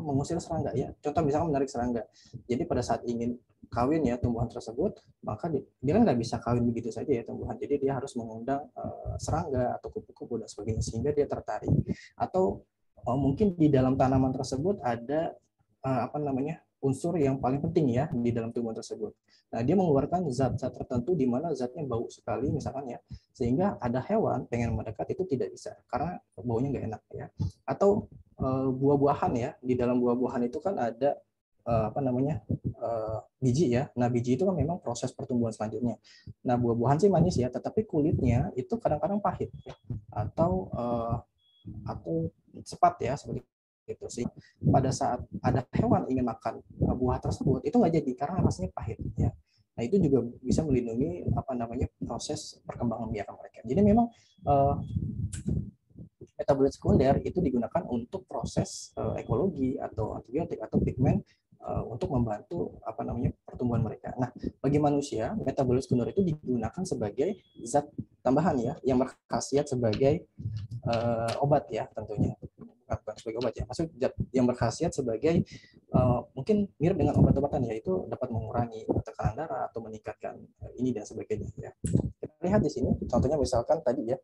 [SPEAKER 2] mengusir serangga ya. Contoh misalnya menarik serangga. Jadi pada saat ingin kawin ya tumbuhan tersebut, maka dia kan nggak bisa kawin begitu saja ya tumbuhan. Jadi dia harus mengundang serangga atau kupu-kupu dan sebagainya sehingga dia tertarik. Atau mungkin di dalam tanaman tersebut ada unsur yang paling penting ya di dalam tumbuhan tersebut. Nah, dia mengeluarkan zat-zat tertentu di mana zatnya bau sekali misalkan ya, sehingga ada hewan pengen mendekat itu tidak bisa karena baunya nggak enak ya. Atau buah-buahan ya, di dalam buah-buahan itu kan ada biji ya. Nah, biji itu kan memang proses pertumbuhan selanjutnya. Nah, buah-buahan sih manis ya, tetapi kulitnya itu kadang-kadang pahit ya. Atau cepat ya seperti itu sih. Pada saat ada hewan ingin makan buah tersebut itu nggak jadi karena rasanya pahit ya. Nah, itu juga bisa melindungi proses perkembangan biakan mereka. Jadi memang metabolit sekunder itu digunakan untuk proses ekologi atau antibiotik atau pigmen untuk membantu pertumbuhan mereka. Nah, bagi manusia metabolit sekunder itu digunakan sebagai zat tambahan ya yang berkhasiat sebagai obat ya tentunya. Bukan sebagai obat ya, maksud zat yang berkhasiat sebagai mungkin mirip dengan obat-obatan yaitu dapat mengurangi tekanan darah atau meningkatkan ini dan sebagainya ya. Kita lihat di sini contohnya misalkan tadi ya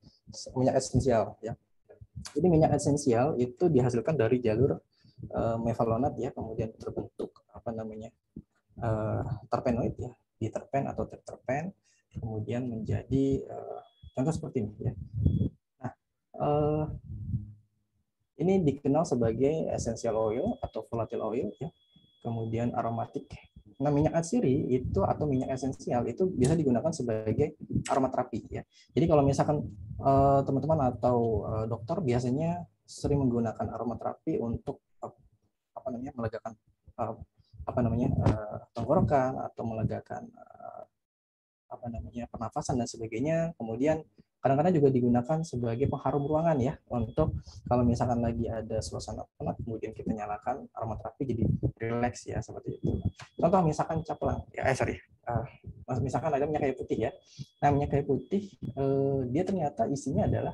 [SPEAKER 2] minyak esensial ya. Jadi minyak esensial itu dihasilkan dari jalur mevalonat ya, kemudian terbentuk terpenoid ya, diterpen atau terterpen, kemudian menjadi contoh seperti ini ya. Nah, ini dikenal sebagai essential oil atau volatile oil ya, kemudian aromatik. Nah, minyak atsiri itu atau minyak esensial itu biasa digunakan sebagai aromaterapi ya. Jadi kalau misalkan teman-teman atau dokter biasanya sering menggunakan aromaterapi untuk melegakan tenggorokan atau melegakan pernafasan dan sebagainya. Kemudian Kadang-kadang juga digunakan sebagai pengharum ruangan ya, untuk kalau misalkan lagi ada suasana penat, kemudian kita nyalakan aromaterapi jadi relax ya, seperti itu. Contoh misalkan caplang, misalkan ada minyak kayu putih ya. Nah, minyak kayu putih dia ternyata isinya adalah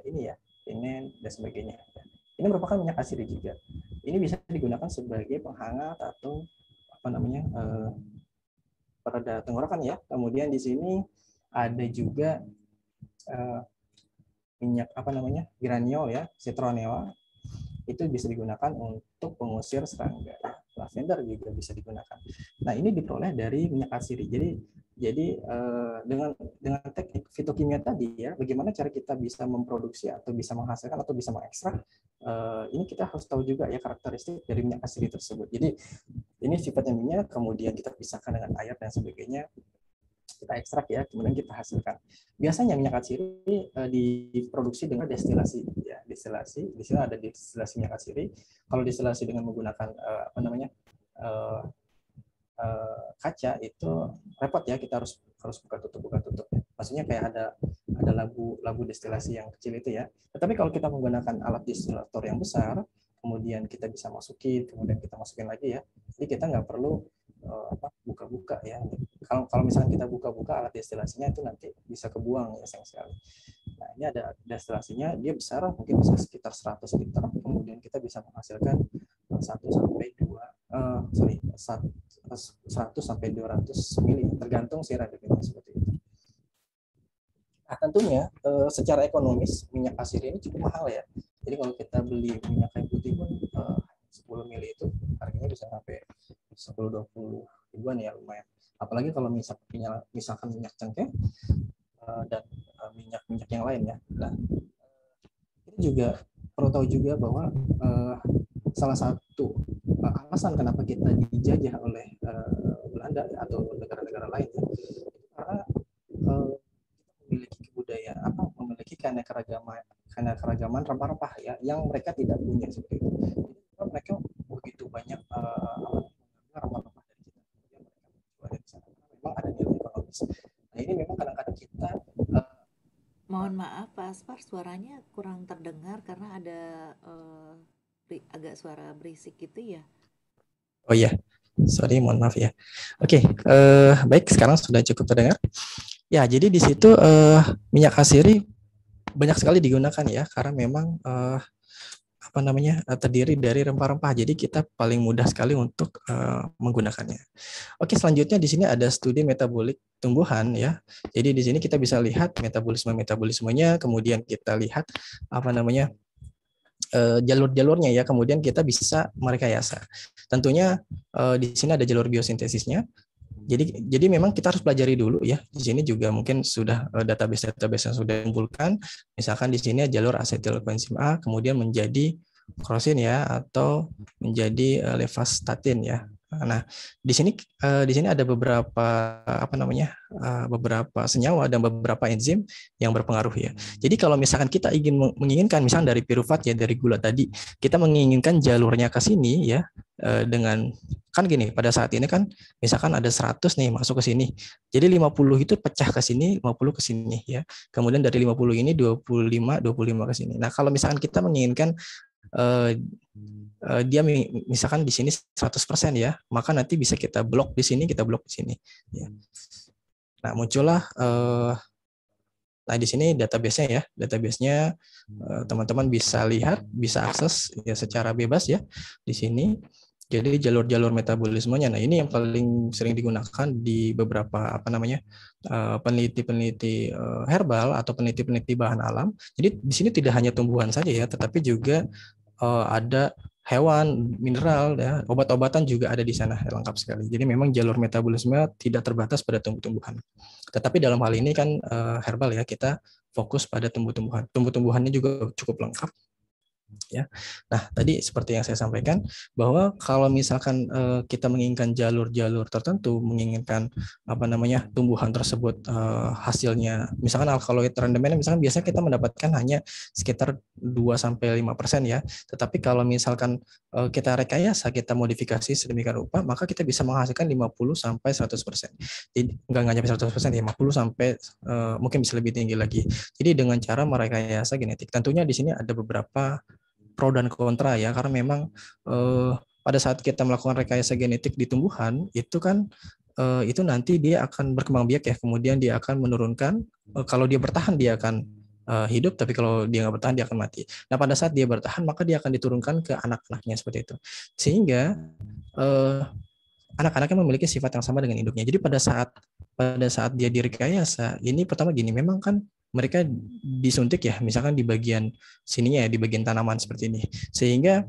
[SPEAKER 2] ini ya, pinen dan sebagainya. Ini merupakan minyak asiri juga. Ini bisa digunakan sebagai penghangat atau apa namanya pereda tenggorokan ya. Kemudian di sini ada juga minyak apa namanya geraniol ya, citronella, itu bisa digunakan untuk pengusir serangga. Lavender juga bisa digunakan. Nah, ini diperoleh dari minyak asiri. Jadi dengan teknik fitokimia tadi ya, bagaimana cara kita bisa memproduksi atau bisa menghasilkan atau bisa mengekstrak, ini kita harus tahu juga ya karakteristik dari minyak asiri tersebut. Jadi ini sifatnya minyak, kemudian kita pisahkan dengan air dan sebagainya, kita ekstrak ya, kemudian kita hasilkan. Biasanya minyak asiri diproduksi dengan destilasi ya, destilasi. Di sini ada destilasi minyak asiri. Kalau destilasi dengan menggunakan kaca itu repot ya, kita harus buka tutup ya. Maksudnya kayak ada labu destilasi yang kecil itu ya. Tetapi kalau kita menggunakan alat destilator yang besar, kemudian kita bisa masukin, kemudian kita masukin lagi ya. Jadi kita nggak perlu buka-buka ya. Kalau misalnya kita buka-buka alat destilasinya, itu nanti bisa kebuang ya, sayang sekali. Nah, ini ada destilasinya, dia besar, mungkin bisa sekitar 100 liter, kemudian kita bisa menghasilkan 100 sampai 200 mili, tergantung siraderannya seperti itu. Nah, tentunya secara ekonomis minyak asiri ini cukup mahal ya. Jadi kalau kita beli minyak kayu putih pun 10 mili itu harganya bisa sampai 10-20 ribuan ya, lumayan. Apalagi kalau misalkan minyak cengkeh dan minyak yang lain ya. Nah, ini juga perlu tahu juga bahwa salah satu alasan kenapa kita dijajah oleh Belanda atau negara-negara lain ya, karena memiliki keanekaragaman rempah-rempah ya, yang mereka tidak punya seperti itu. Jadi mereka begitu banyak rempah-rempah dari kita, kemudian mereka menjual dari sana. Memang ada nilai ekonomis. Nah, ini memang kadang-kadang kita
[SPEAKER 1] Mohon maaf Pak Aspar, suaranya kurang terdengar karena ada agak suara berisik gitu ya.
[SPEAKER 2] Oh iya, sorry, mohon maaf ya. Oke, baik, sekarang sudah cukup terdengar. Ya, jadi di situ minyak asiri banyak sekali digunakan ya, karena memang terdiri dari rempah-rempah. Jadi kita paling mudah sekali untuk menggunakannya. Oke, selanjutnya di sini ada studi metabolik tumbuhan ya. Jadi di sini kita bisa lihat metabolismenya, kemudian kita lihat jalur-jalurnya ya, kemudian kita bisa merekayasa. Tentunya di sini ada jalur biosintesisnya. Jadi memang kita harus pelajari dulu ya. Di sini juga mungkin sudah database yang sudah dikumpulkan. Misalkan di sini jalur asetil koenzim A kemudian menjadi krosin ya, atau menjadi levastatin ya. Nah, di sini ada beberapa beberapa senyawa dan beberapa enzim yang berpengaruh ya. Jadi kalau misalkan kita menginginkan misalnya dari piruvat ya, dari gula tadi, kita menginginkan jalurnya ke sini ya, dengan kan gini, pada saat ini kan misalkan ada 100 nih masuk ke sini. Jadi 50 itu pecah ke sini, 50 ke sini ya. Kemudian dari 50 ini 25 ke sini. Nah, kalau misalkan kita menginginkan dia misalkan di sini 100% ya, maka nanti bisa kita blok di sini, kita blok di sini ya. Nah, muncullah di sini database-nya ya. Database-nya teman-teman bisa lihat, bisa akses ya secara bebas ya di sini. Jadi jalur-jalur metabolismenya. Nah, ini yang paling sering digunakan di beberapa peneliti-peneliti herbal atau peneliti-peneliti bahan alam. Jadi di sini tidak hanya tumbuhan saja ya, tetapi juga ada hewan, mineral ya, obat-obatan juga ada di sana, lengkap sekali. Jadi memang jalur metabolisme tidak terbatas pada tumbuh-tumbuhan. Tetapi dalam hal ini kan herbal ya, kita fokus pada tumbuh-tumbuhan. Tumbuh-tumbuhannya juga cukup lengkap. Ya. Nah, tadi seperti yang saya sampaikan bahwa kalau misalkan kita menginginkan jalur-jalur tertentu, menginginkan apa namanya tumbuhan tersebut hasilnya, misalkan alkaloid rendemennya, misalkan biasanya kita mendapatkan hanya sekitar 2-5% ya. Tetapi kalau misalkan kita rekayasa, kita modifikasi sedemikian rupa, maka kita bisa menghasilkan 50-100%. Jadi nggak nyampe 100%, 50 sampai mungkin bisa lebih tinggi lagi. Jadi dengan cara merekayasa genetik. Tentunya di sini ada beberapa pro dan kontra ya, karena memang pada saat kita melakukan rekayasa genetik di tumbuhan itu kan itu nanti dia akan berkembang biak ya, kemudian dia akan menurunkan kalau dia bertahan dia akan hidup, tapi kalau dia nggak bertahan dia akan mati. Nah pada saat dia bertahan maka dia akan diturunkan ke anak-anaknya seperti itu, sehingga anak-anaknya memiliki sifat yang sama dengan induknya. Jadi pada saat dia direkayasa, ini pertama gini, memang kan mereka disuntik ya, misalkan di bagian sininya ya, di bagian tanaman seperti ini, sehingga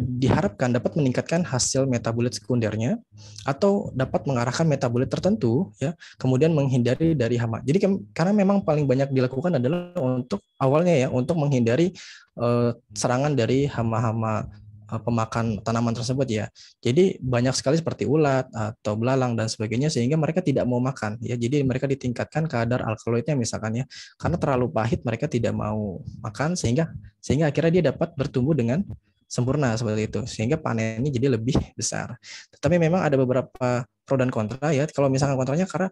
[SPEAKER 2] diharapkan dapat meningkatkan hasil metabolit sekundernya atau dapat mengarahkan metabolit tertentu ya, kemudian menghindari dari hama. Jadi karena memang paling banyak dilakukan adalah untuk awalnya ya, untuk menghindari serangan dari hama-hama pemakan tanaman tersebut ya. Jadi banyak sekali seperti ulat atau belalang dan sebagainya, sehingga mereka tidak mau makan ya. Jadi mereka ditingkatkan kadar alkaloidnya misalkan ya. Karena terlalu pahit mereka tidak mau makan, sehingga akhirnya dia dapat bertumbuh dengan sempurna seperti itu, sehingga panennya jadi lebih besar. Tetapi memang ada beberapa pro dan kontra ya. Kalau misalkan kontranya karena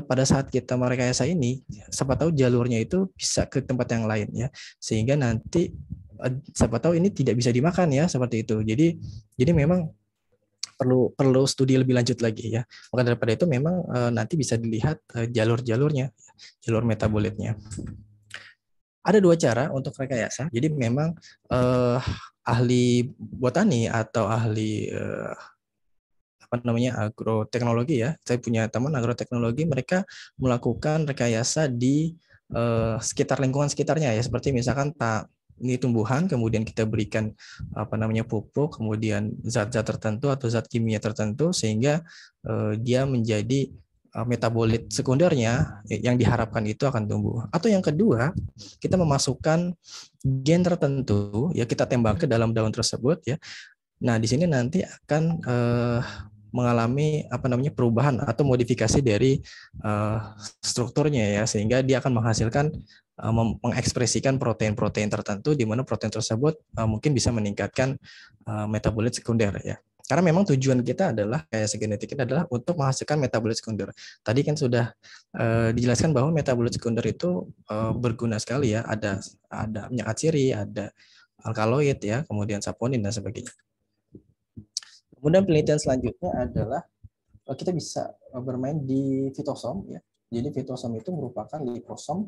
[SPEAKER 2] pada saat kita merekayasa ini, siapa tahu jalurnya itu bisa ke tempat yang lain ya, sehingga nanti siapa tahu ini tidak bisa dimakan ya, seperti itu. Jadi memang perlu studi lebih lanjut lagi ya. Maka daripada itu memang nanti bisa dilihat jalur-jalurnya, jalur metabolitnya. Ada dua cara untuk rekayasa. Jadi memang ahli botani atau ahli apa namanya agroteknologi ya. Saya punya teman agroteknologi, mereka melakukan rekayasa di sekitar lingkungan sekitarnya ya. Seperti misalkan ini tumbuhan, kemudian kita berikan apa namanya pupuk, kemudian zat-zat tertentu atau zat kimia tertentu, sehingga dia menjadi metabolit sekundernya yang diharapkan itu akan tumbuh. Atau yang kedua, kita memasukkan gen tertentu ya, kita tembak ke dalam daun tersebut ya. Nah di sini nanti akan mengalami apa namanya perubahan atau modifikasi dari strukturnya ya, sehingga dia akan menghasilkan mengekspresikan protein-protein tertentu, di mana protein tersebut mungkin bisa meningkatkan metabolit sekunder ya. Karena memang tujuan kita adalah rekayasa genetik ini adalah untuk menghasilkan metabolit sekunder. Tadi kan sudah dijelaskan bahwa metabolit sekunder itu berguna sekali ya. Ada minyak atsiri, ada alkaloid ya, kemudian saponin dan sebagainya. Kemudian penelitian selanjutnya adalah kita bisa bermain di fitosom ya. Jadi fitosom itu merupakan liposom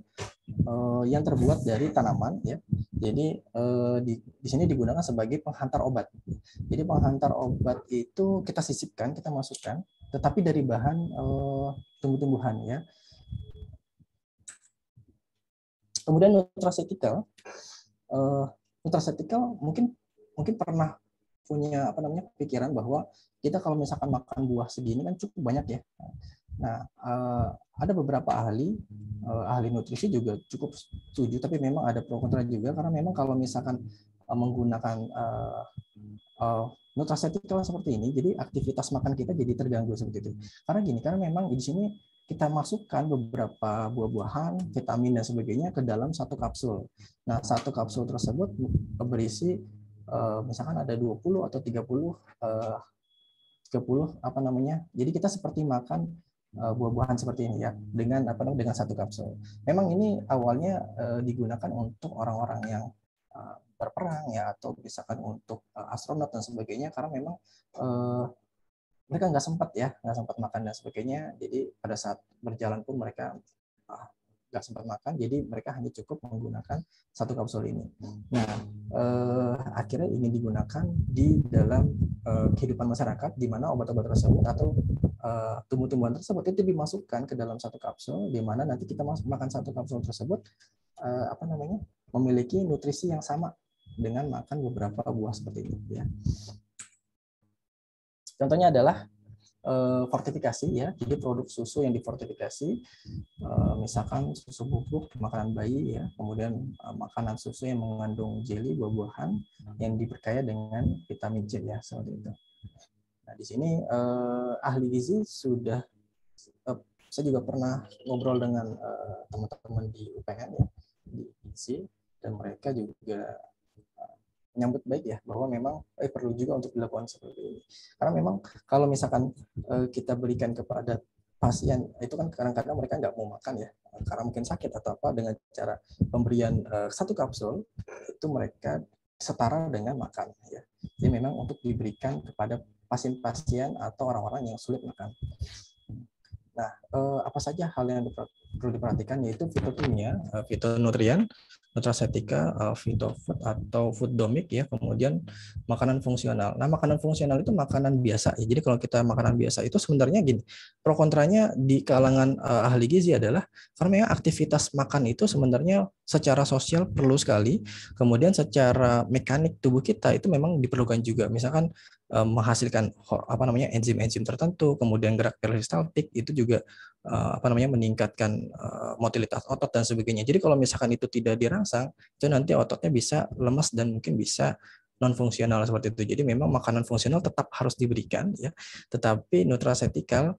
[SPEAKER 2] yang terbuat dari tanaman ya. Jadi di sini digunakan sebagai penghantar obat. Jadi penghantar obat itu kita sisipkan, kita masukkan, tetapi dari bahan tumbuh-tumbuhan ya. Kemudian nutraceutical mungkin pernah punya apa namanya pikiran bahwa kita kalau misalkan makan buah segini kan cukup banyak ya. Nah, ada beberapa ahli nutrisi juga cukup setuju, tapi memang ada pro kontra juga, karena memang kalau misalkan menggunakan nutraceutical seperti ini, jadi aktivitas makan kita jadi terganggu seperti itu. Karena memang di sini kita masukkan beberapa buah-buahan, vitamin dan sebagainya ke dalam satu kapsul. Nah, satu kapsul tersebut berisi misalkan ada 20 atau 30 apa namanya. Jadi kita seperti makan buah-buahan seperti ini ya, dengan satu kapsul. Memang ini awalnya digunakan untuk orang-orang yang berperang ya, atau misalkan untuk astronot dan sebagainya, karena memang mereka nggak sempat makan dan sebagainya. Jadi pada saat berjalan pun mereka nggak sempat makan, jadi mereka hanya cukup menggunakan satu kapsul ini. Nah, akhirnya ingin digunakan di dalam kehidupan masyarakat, di mana obat-obat tersebut atau tumbuh-tumbuhan tersebut itu dimasukkan ke dalam satu kapsul, di mana nanti kita makan satu kapsul tersebut memiliki nutrisi yang sama dengan makan beberapa buah seperti ini ya. Contohnya adalah fortifikasi ya, jadi produk susu yang difortifikasi, misalkan susu bubuk, makanan bayi ya, kemudian makanan susu yang mengandung jelly, buah-buahan yang diperkaya dengan vitamin C ya, seperti itu. Nah, di sini ahli gizi sudah, saya juga pernah ngobrol dengan teman-teman di UPN ya, di gizi, dan mereka juga menyambut baik ya, bahwa memang perlu juga untuk dilakukan seperti ini. Karena memang kalau misalkan kita berikan kepada pasien, itu kan kadang-kadang mereka nggak mau makan ya, karena mungkin sakit atau apa, dengan cara pemberian 1 kapsul, itu mereka setara dengan makan ya. Jadi memang untuk diberikan kepada pasien-pasien atau orang-orang yang sulit makan. Nah, apa saja hal yang perlu diperhatikan, yaitu fitokimia, fitonutrien, nutracetika, fitofood atau fooddomic ya, kemudian makanan fungsional. Nah, makanan fungsional itu makanan biasa ya. Jadi kalau kita makanan biasa itu sebenarnya gini, pro kontranya di kalangan ahli gizi adalah karena memang aktivitas makan itu sebenarnya secara sosial perlu sekali, kemudian secara mekanik tubuh kita itu memang diperlukan juga. Misalkan menghasilkan enzim-enzim tertentu, kemudian gerak peristaltik itu juga meningkatkan motilitas otot dan sebagainya. Jadi kalau misalkan itu tidak dirangsang, itu nanti ototnya bisa lemas dan mungkin bisa non fungsional seperti itu. Jadi memang makanan fungsional tetap harus diberikan ya, tetapi nutracetikal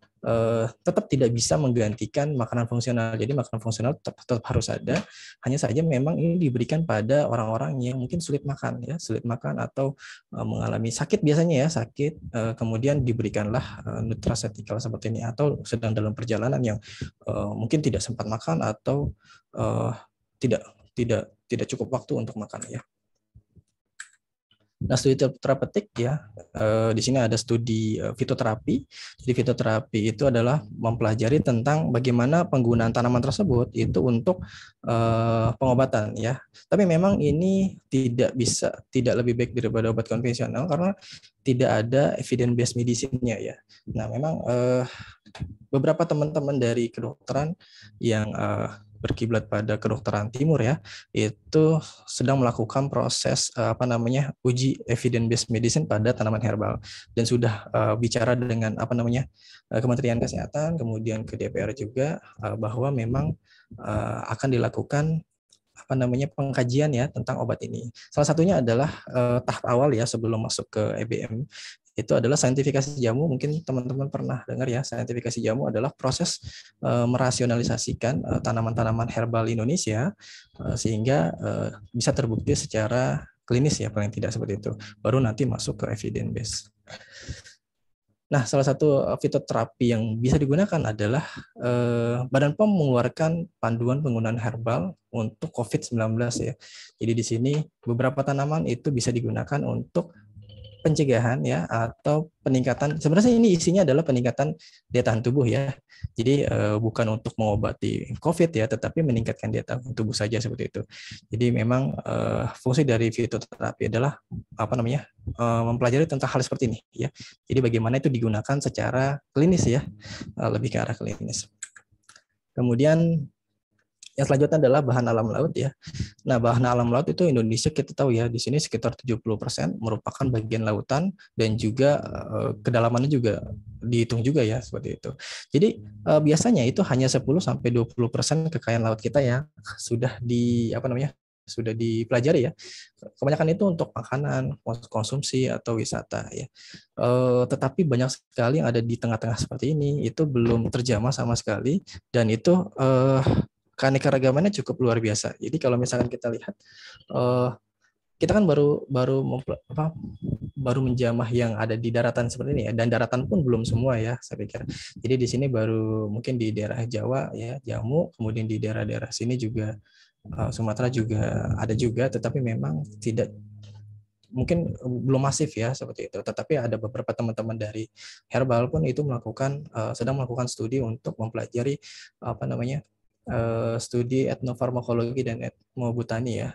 [SPEAKER 2] tetap tidak bisa menggantikan makanan fungsional. Jadi makanan fungsional tetap harus ada, hanya saja memang ini diberikan pada orang-orang yang mungkin sulit makan ya, sulit makan atau mengalami sakit biasanya ya, sakit, kemudian diberikanlah nutracetikal seperti ini, atau sedang dalam perjalanan yang mungkin tidak sempat makan atau tidak cukup waktu untuk makan ya. Nah, studi terapeutik ya, di sini ada studi fitoterapi. Jadi fitoterapi itu adalah mempelajari tentang bagaimana penggunaan tanaman tersebut itu untuk pengobatan ya. Tapi memang ini tidak lebih baik daripada obat konvensional karena tidak ada evidence based medicine-nya ya. Nah, memang beberapa teman-teman dari kedokteran yang berkiblat pada kedokteran timur ya, itu sedang melakukan proses uji evidence based medicine pada tanaman herbal, dan sudah bicara dengan Kementerian Kesehatan, kemudian ke DPR juga, bahwa memang akan dilakukan pengkajian ya tentang obat ini. Salah satunya adalah tahap awal ya sebelum masuk ke EBM, itu adalah saintifikasi jamu. Mungkin teman-teman pernah dengar ya, saintifikasi jamu adalah proses merasionalisasikan tanaman-tanaman herbal Indonesia sehingga bisa terbukti secara klinis ya, paling tidak seperti itu. Baru nanti masuk ke evidence base. Nah, salah satu fitoterapi yang bisa digunakan adalah Badan POM mengeluarkan panduan penggunaan herbal untuk COVID-19 ya. Jadi di sini beberapa tanaman itu bisa digunakan untuk pencegahan ya, atau peningkatan, sebenarnya ini isinya adalah peningkatan daya tahan tubuh ya. Jadi bukan untuk mengobati COVID ya, tetapi meningkatkan daya tahan tubuh saja seperti itu. Jadi memang fungsi dari fitoterapi adalah mempelajari tentang hal seperti ini ya. Jadi bagaimana itu digunakan secara klinis ya, lebih ke arah klinis. Kemudian yang selanjutnya adalah bahan alam laut ya. Nah, bahan alam laut itu Indonesia kita tahu ya, di sini sekitar 70% merupakan bagian lautan, dan juga kedalamannya juga dihitung juga ya, seperti itu. Jadi biasanya itu hanya 10-20% kekayaan laut kita yang sudah sudah dipelajari ya. Kebanyakan itu untuk makanan, konsumsi atau wisata ya. Tetapi banyak sekali yang ada di tengah-tengah seperti ini itu belum terjamah sama sekali, dan itu keanekaragamannya cukup luar biasa. Jadi kalau misalkan kita lihat, kita kan baru menjamah yang ada di daratan seperti ini ya, dan daratan pun belum semua ya, saya pikir. Jadi di sini baru mungkin di daerah Jawa ya, jamu, kemudian di daerah-daerah sini juga Sumatera juga ada juga, tetapi memang mungkin belum masif ya seperti itu. Tetapi ada beberapa teman-teman dari herbal pun itu sedang melakukan studi untuk mempelajari studi etnofarmakologi dan etnobotani ya.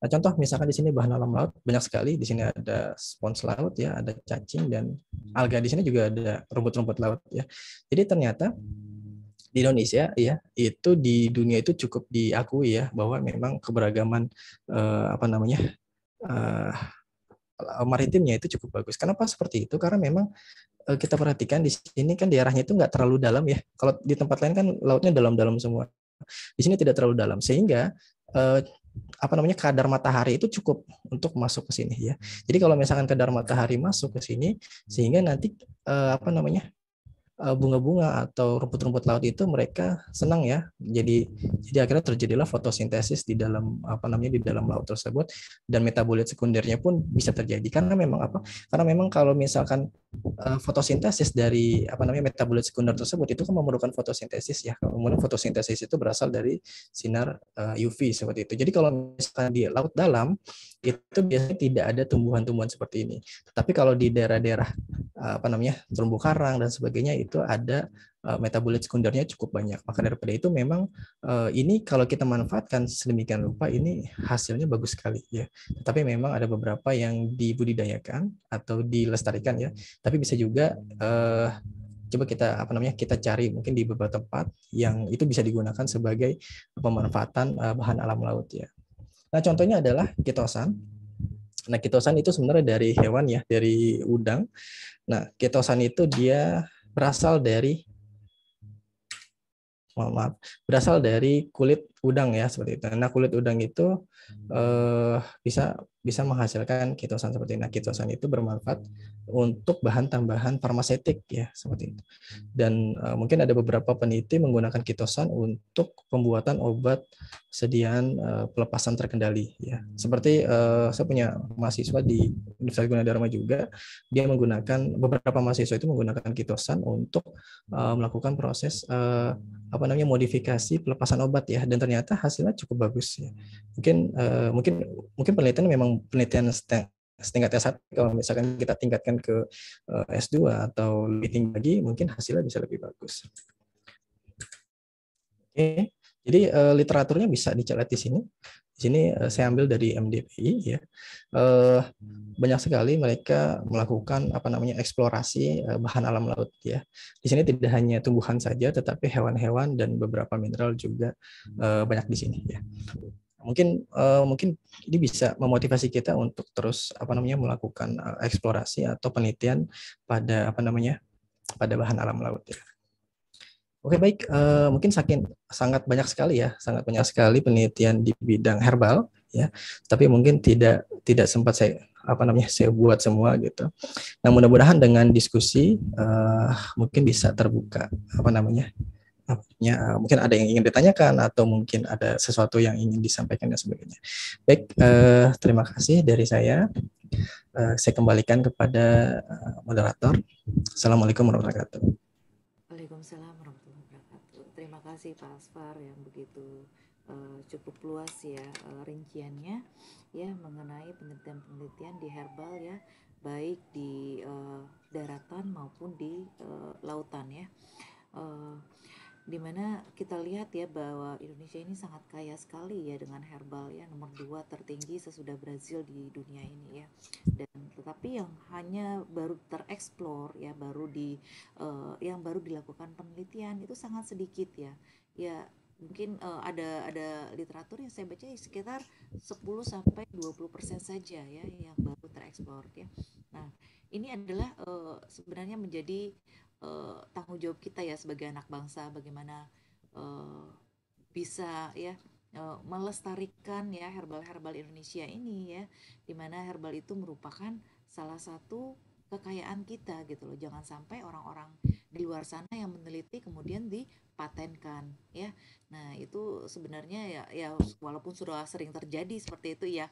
[SPEAKER 2] Nah, contoh misalkan di sini bahan alam laut banyak sekali. Di sini ada spons laut ya, ada cacing, dan alga. Di sini juga ada rumput-rumput laut ya. Jadi ternyata di Indonesia ya, itu di dunia itu cukup diakui ya, bahwa memang keberagaman maritimnya itu cukup bagus. Kenapa seperti itu? Karena memang kita perhatikan di sini kan daerahnya itu nggak terlalu dalam ya. Kalau di tempat lain kan lautnya dalam-dalam semua. Di sini tidak terlalu dalam, sehingga kadar matahari itu cukup untuk masuk ke sini ya. Jadi kalau misalkan kadar matahari masuk ke sini, sehingga nanti bunga-bunga atau rumput-rumput laut itu mereka senang ya. Jadi akhirnya terjadilah fotosintesis di dalam di dalam laut tersebut, dan metabolit sekundernya pun bisa terjadi karena memang Karena memang kalau misalkan fotosintesis dari metabolit sekunder tersebut itu kan memerlukan fotosintesis ya. Kemudian fotosintesis itu berasal dari sinar UV seperti itu. Jadi kalau misalkan di laut dalam itu biasanya tidak ada tumbuhan-tumbuhan seperti ini. Tetapi kalau di daerah-daerah terumbu karang dan sebagainya itu ada metabolit sekundernya cukup banyak. Maka daripada itu memang ini kalau kita manfaatkan sedemikian rupa ini hasilnya bagus sekali ya. Tetapi memang ada beberapa yang dibudidayakan atau dilestarikan ya. Tapi bisa juga coba kita cari mungkin di beberapa tempat yang itu bisa digunakan sebagai pemanfaatan bahan alam laut ya. Nah, contohnya adalah kitosan. Nah, kitosan itu sebenarnya dari hewan ya, dari udang. Nah, kitosan itu dia berasal dari kulit udang ya, seperti itu. Nah, kulit udang itu bisa menghasilkan kitosan seperti ini. Nah, kitosan itu bermanfaat untuk bahan tambahan farmaseutik ya, seperti itu. Dan mungkin ada beberapa peneliti menggunakan kitosan untuk pembuatan obat sediaan pelepasan terkendali ya. Seperti saya punya mahasiswa di Universitas Gunadarma juga, dia beberapa mahasiswa itu menggunakan kitosan untuk melakukan proses modifikasi pelepasan obat ya, dan ternyata hasilnya cukup bagus ya. Mungkin penelitian memang penelitian setingkat S1, kalau misalkan kita tingkatkan ke S2 atau lebih tinggi lagi mungkin hasilnya bisa lebih bagus. Oke. Jadi literaturnya bisa dicari di sini. Di sini saya ambil dari MDPI ya. Banyak sekali mereka melakukan eksplorasi bahan alam laut ya. Di sini tidak hanya tumbuhan saja, tetapi hewan-hewan dan beberapa mineral juga banyak di sini ya. Mungkin ini bisa memotivasi kita untuk terus melakukan eksplorasi atau penelitian pada pada bahan alam laut ya. Oke, baik, mungkin sangat banyak sekali penelitian di bidang herbal ya, tapi mungkin tidak sempat saya buat semua gitu. Nah, mudah-mudahan dengan diskusi mungkin bisa terbuka mungkin ada yang ingin ditanyakan atau mungkin ada sesuatu yang ingin disampaikan dan sebagainya. Baik, terima kasih dari saya. Saya kembalikan kepada moderator. Assalamualaikum warahmatullahi wabarakatuh.
[SPEAKER 1] Waalaikumsalam warahmatullahi wabarakatuh. Terima kasih Pak Asfar yang begitu cukup luas ya rinciannya ya mengenai penelitian-penelitian di herbal ya, baik di daratan maupun di lautan ya. Dimana kita lihat ya bahwa Indonesia ini sangat kaya sekali ya dengan herbal ya, nomor 2 tertinggi sesudah Brazil di dunia ini ya. Dan tetapi yang hanya baru tereksplor ya, yang baru dilakukan penelitian itu sangat sedikit ya. Ya mungkin ada literatur yang saya baca sekitar 10-20% saja ya yang baru tereksplor ya. Nah, ini adalah sebenarnya menjadi tanggung jawab kita ya sebagai anak bangsa, bagaimana bisa ya melestarikan ya herbal Indonesia ini ya, dimana herbal itu merupakan salah satu kekayaan kita gitu loh. Jangan sampai orang-orang di luar sana yang meneliti kemudian dipatenkan ya. Nah, itu sebenarnya ya walaupun sudah sering terjadi seperti itu ya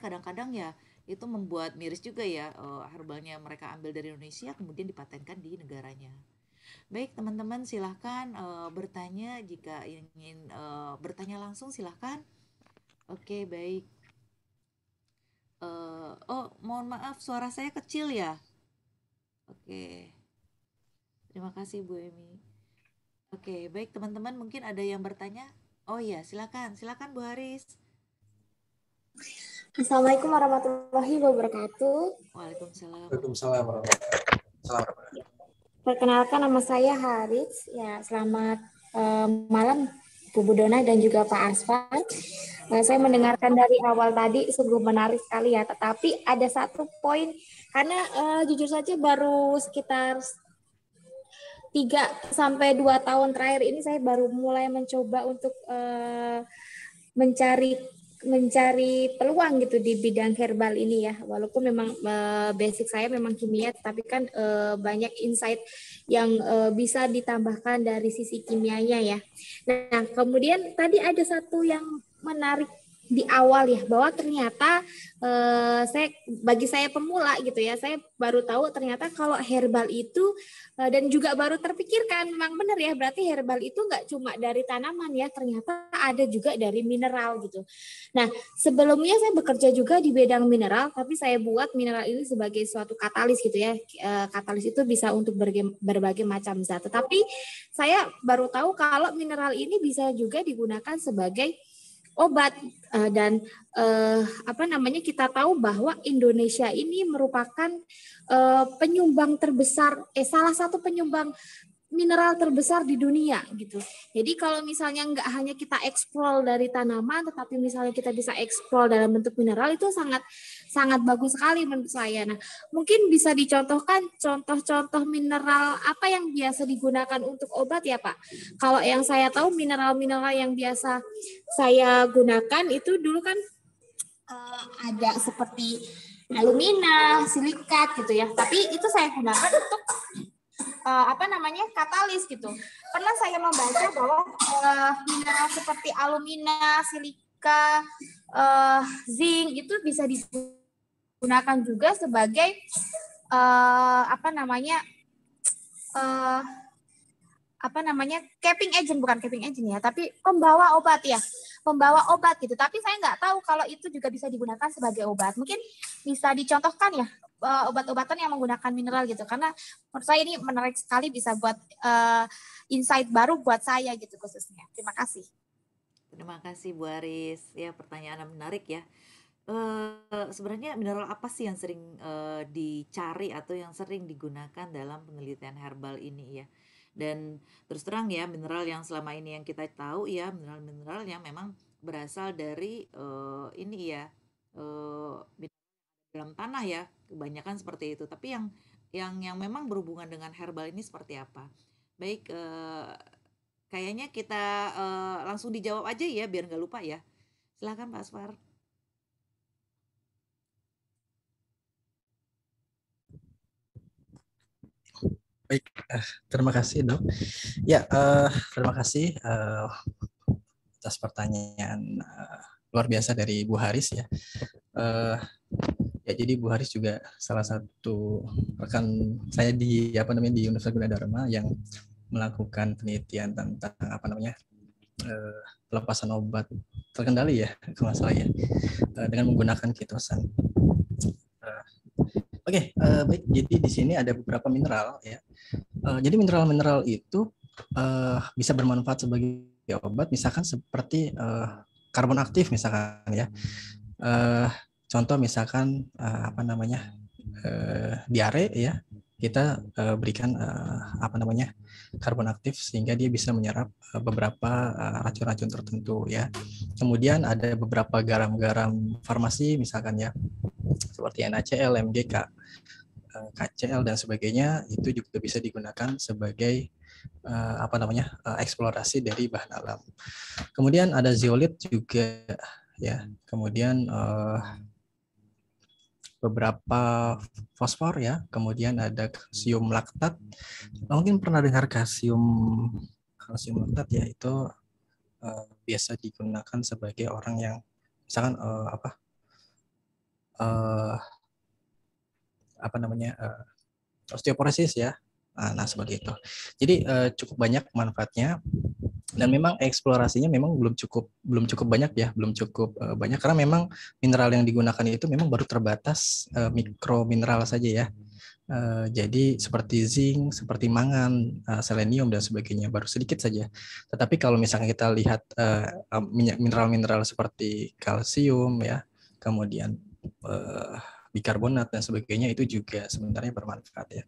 [SPEAKER 1] kadang-kadang ya itu membuat miris juga ya, herbalnya mereka ambil dari Indonesia kemudian dipatenkan di negaranya. Baik teman-teman, silahkan bertanya jika ingin bertanya langsung, silahkan. Oke, baik. Mohon maaf suara saya kecil ya. Oke, terima kasih Bu Emi. Oke, baik teman-teman, mungkin ada yang bertanya. Oh iya, silakan Bu Haris.
[SPEAKER 4] Assalamualaikum warahmatullahi wabarakatuh.
[SPEAKER 1] Waalaikumsalam.
[SPEAKER 2] Waalaikumsalam warahmatullahi wabarakatuh.
[SPEAKER 4] Perkenalkan, nama saya Haris. Ya, selamat malam Bu Budona dan juga Pak Asfar. Saya mendengarkan dari awal tadi sungguh menarik sekali ya, tetapi ada satu poin karena jujur saja baru sekitar 3 sampai 2 tahun terakhir ini saya baru mulai mencoba untuk mencari peluang gitu di bidang herbal ini ya. Walaupun memang basic saya memang kimia, tapi kan banyak insight yang bisa ditambahkan dari sisi kimianya ya. Nah, kemudian tadi ada satu yang menarik di awal ya, bahwa ternyata bagi saya pemula gitu ya, saya baru tahu ternyata kalau herbal itu dan juga baru terpikirkan memang benar ya, berarti herbal itu nggak cuma dari tanaman ya, ternyata ada juga dari mineral gitu. Nah, sebelumnya saya bekerja juga di bidang mineral, tapi saya buat mineral ini sebagai suatu katalis gitu ya. Katalis itu bisa untuk berbagai macam zat. Tetapi saya baru tahu kalau mineral ini bisa juga digunakan sebagai obat dan kita tahu bahwa Indonesia ini merupakan penyumbang terbesar, salah satu penyumbang mineral terbesar di dunia gitu. Jadi kalau misalnya nggak hanya kita eksplor dari tanaman, tetapi misalnya kita bisa eksplor dalam bentuk mineral, itu sangat sangat bagus sekali menurut saya. Nah, mungkin bisa dicontohkan contoh-contoh mineral apa yang biasa digunakan untuk obat ya Pak. Kalau yang saya tahu mineral-mineral yang biasa saya gunakan itu dulu kan ada seperti alumina, silikat gitu ya. Tapi itu saya gunakan untuk katalis gitu. Pernah saya membaca bahwa mineral seperti alumina, silika, zinc itu bisa digunakan juga sebagai capping agent, bukan capping agent ya, tapi pembawa obat ya, pembawa obat gitu. Tapi saya nggak tahu kalau itu juga bisa digunakan sebagai obat. Mungkin bisa dicontohkan ya obat-obatan yang menggunakan mineral gitu, karena menurut saya ini menarik sekali, bisa buat insight baru buat saya gitu khususnya. Terima kasih.
[SPEAKER 1] Terima kasih Bu Aris. Ya, pertanyaan yang menarik ya. Sebenarnya mineral apa sih yang sering dicari atau yang sering digunakan dalam penelitian herbal ini ya? Dan terus terang ya, mineral yang selama ini yang kita tahu ya, mineral-mineral yang memang berasal dari ini ya, dalam tanah ya, kebanyakan seperti itu. Tapi yang memang berhubungan dengan herbal ini seperti apa? Baik, kayaknya kita langsung dijawab aja ya, biar nggak lupa ya. Silakan Pak Asfar.
[SPEAKER 2] Baik, terima kasih Dok. Ya, terima kasih atas pertanyaan luar biasa dari Bu Haris ya. Ya, jadi Bu Haris juga salah satu rekan saya di di Universitas Gunadarma yang melakukan penelitian tentang pelepasan obat terkendali ya, kalau nggak salah ya, dengan menggunakan kitosan. Oke, baik. Jadi di sini ada beberapa mineral ya. Jadi mineral-mineral itu bisa bermanfaat sebagai obat, misalkan seperti karbon aktif misalkan ya. Contoh misalkan diare ya, kita berikan karbon aktif sehingga dia bisa menyerap beberapa racun-racun tertentu ya. Kemudian ada beberapa garam-garam farmasi misalkan ya, seperti NaCl, MgK, KCl dan sebagainya, itu juga bisa digunakan sebagai eksplorasi dari bahan alam. Kemudian ada zeolit juga ya. Kemudian beberapa fosfor ya. Kemudian ada kalsium laktat. Mungkin pernah dengar kalsium laktat ya, itu biasa digunakan sebagai orang yang misalkan osteoporosis ya. Nah, seperti itu. Jadi cukup banyak manfaatnya, dan memang eksplorasinya memang belum cukup banyak ya, belum cukup banyak, karena memang mineral yang digunakan itu memang baru terbatas mikro mineral saja ya. Jadi seperti zinc, seperti mangan, selenium dan sebagainya baru sedikit saja. Tetapi kalau misalnya kita lihat mineral-mineral seperti kalsium ya, kemudian bikarbonat dan sebagainya, itu juga sebenarnya bermanfaat ya.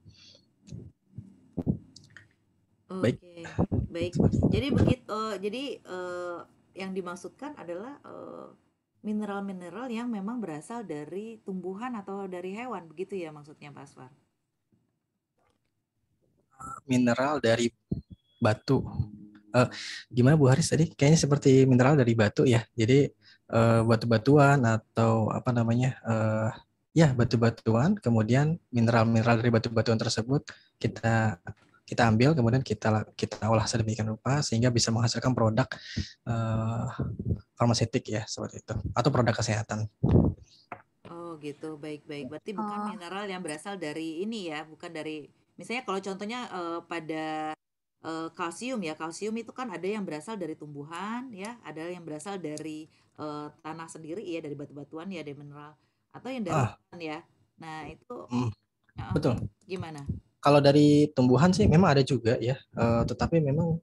[SPEAKER 2] Baik.
[SPEAKER 1] Oke, baik. Jadi begitu. Jadi yang dimaksudkan adalah mineral-mineral yang memang berasal dari tumbuhan atau dari hewan, begitu ya maksudnya Pak Aswar?
[SPEAKER 2] Mineral dari batu. Gimana Bu Haris tadi? Kayaknya seperti mineral dari batu ya. Jadi batu-batuan atau apa namanya? Ya, batu-batuan, kemudian mineral-mineral dari batu-batuan tersebut kita kita ambil, kemudian kita olah sedemikian rupa sehingga bisa menghasilkan produk farmaseutik ya, seperti itu, atau produk kesehatan.
[SPEAKER 1] Oh gitu, baik-baik. Berarti bukan
[SPEAKER 4] Oh,
[SPEAKER 1] mineral yang berasal dari ini ya, bukan dari, misalnya kalau contohnya pada kalsium ya, kalsium itu kan ada yang berasal dari tumbuhan ya, ada yang berasal dari tanah sendiri ya, dari batu-batuan ya, dari mineral, atau yang dari
[SPEAKER 2] Ah,
[SPEAKER 1] hewan ya. Nah itu
[SPEAKER 2] mm,
[SPEAKER 1] uh,
[SPEAKER 2] betul.
[SPEAKER 1] gimana?
[SPEAKER 2] Kalau dari tumbuhan sih memang ada juga ya, tetapi memang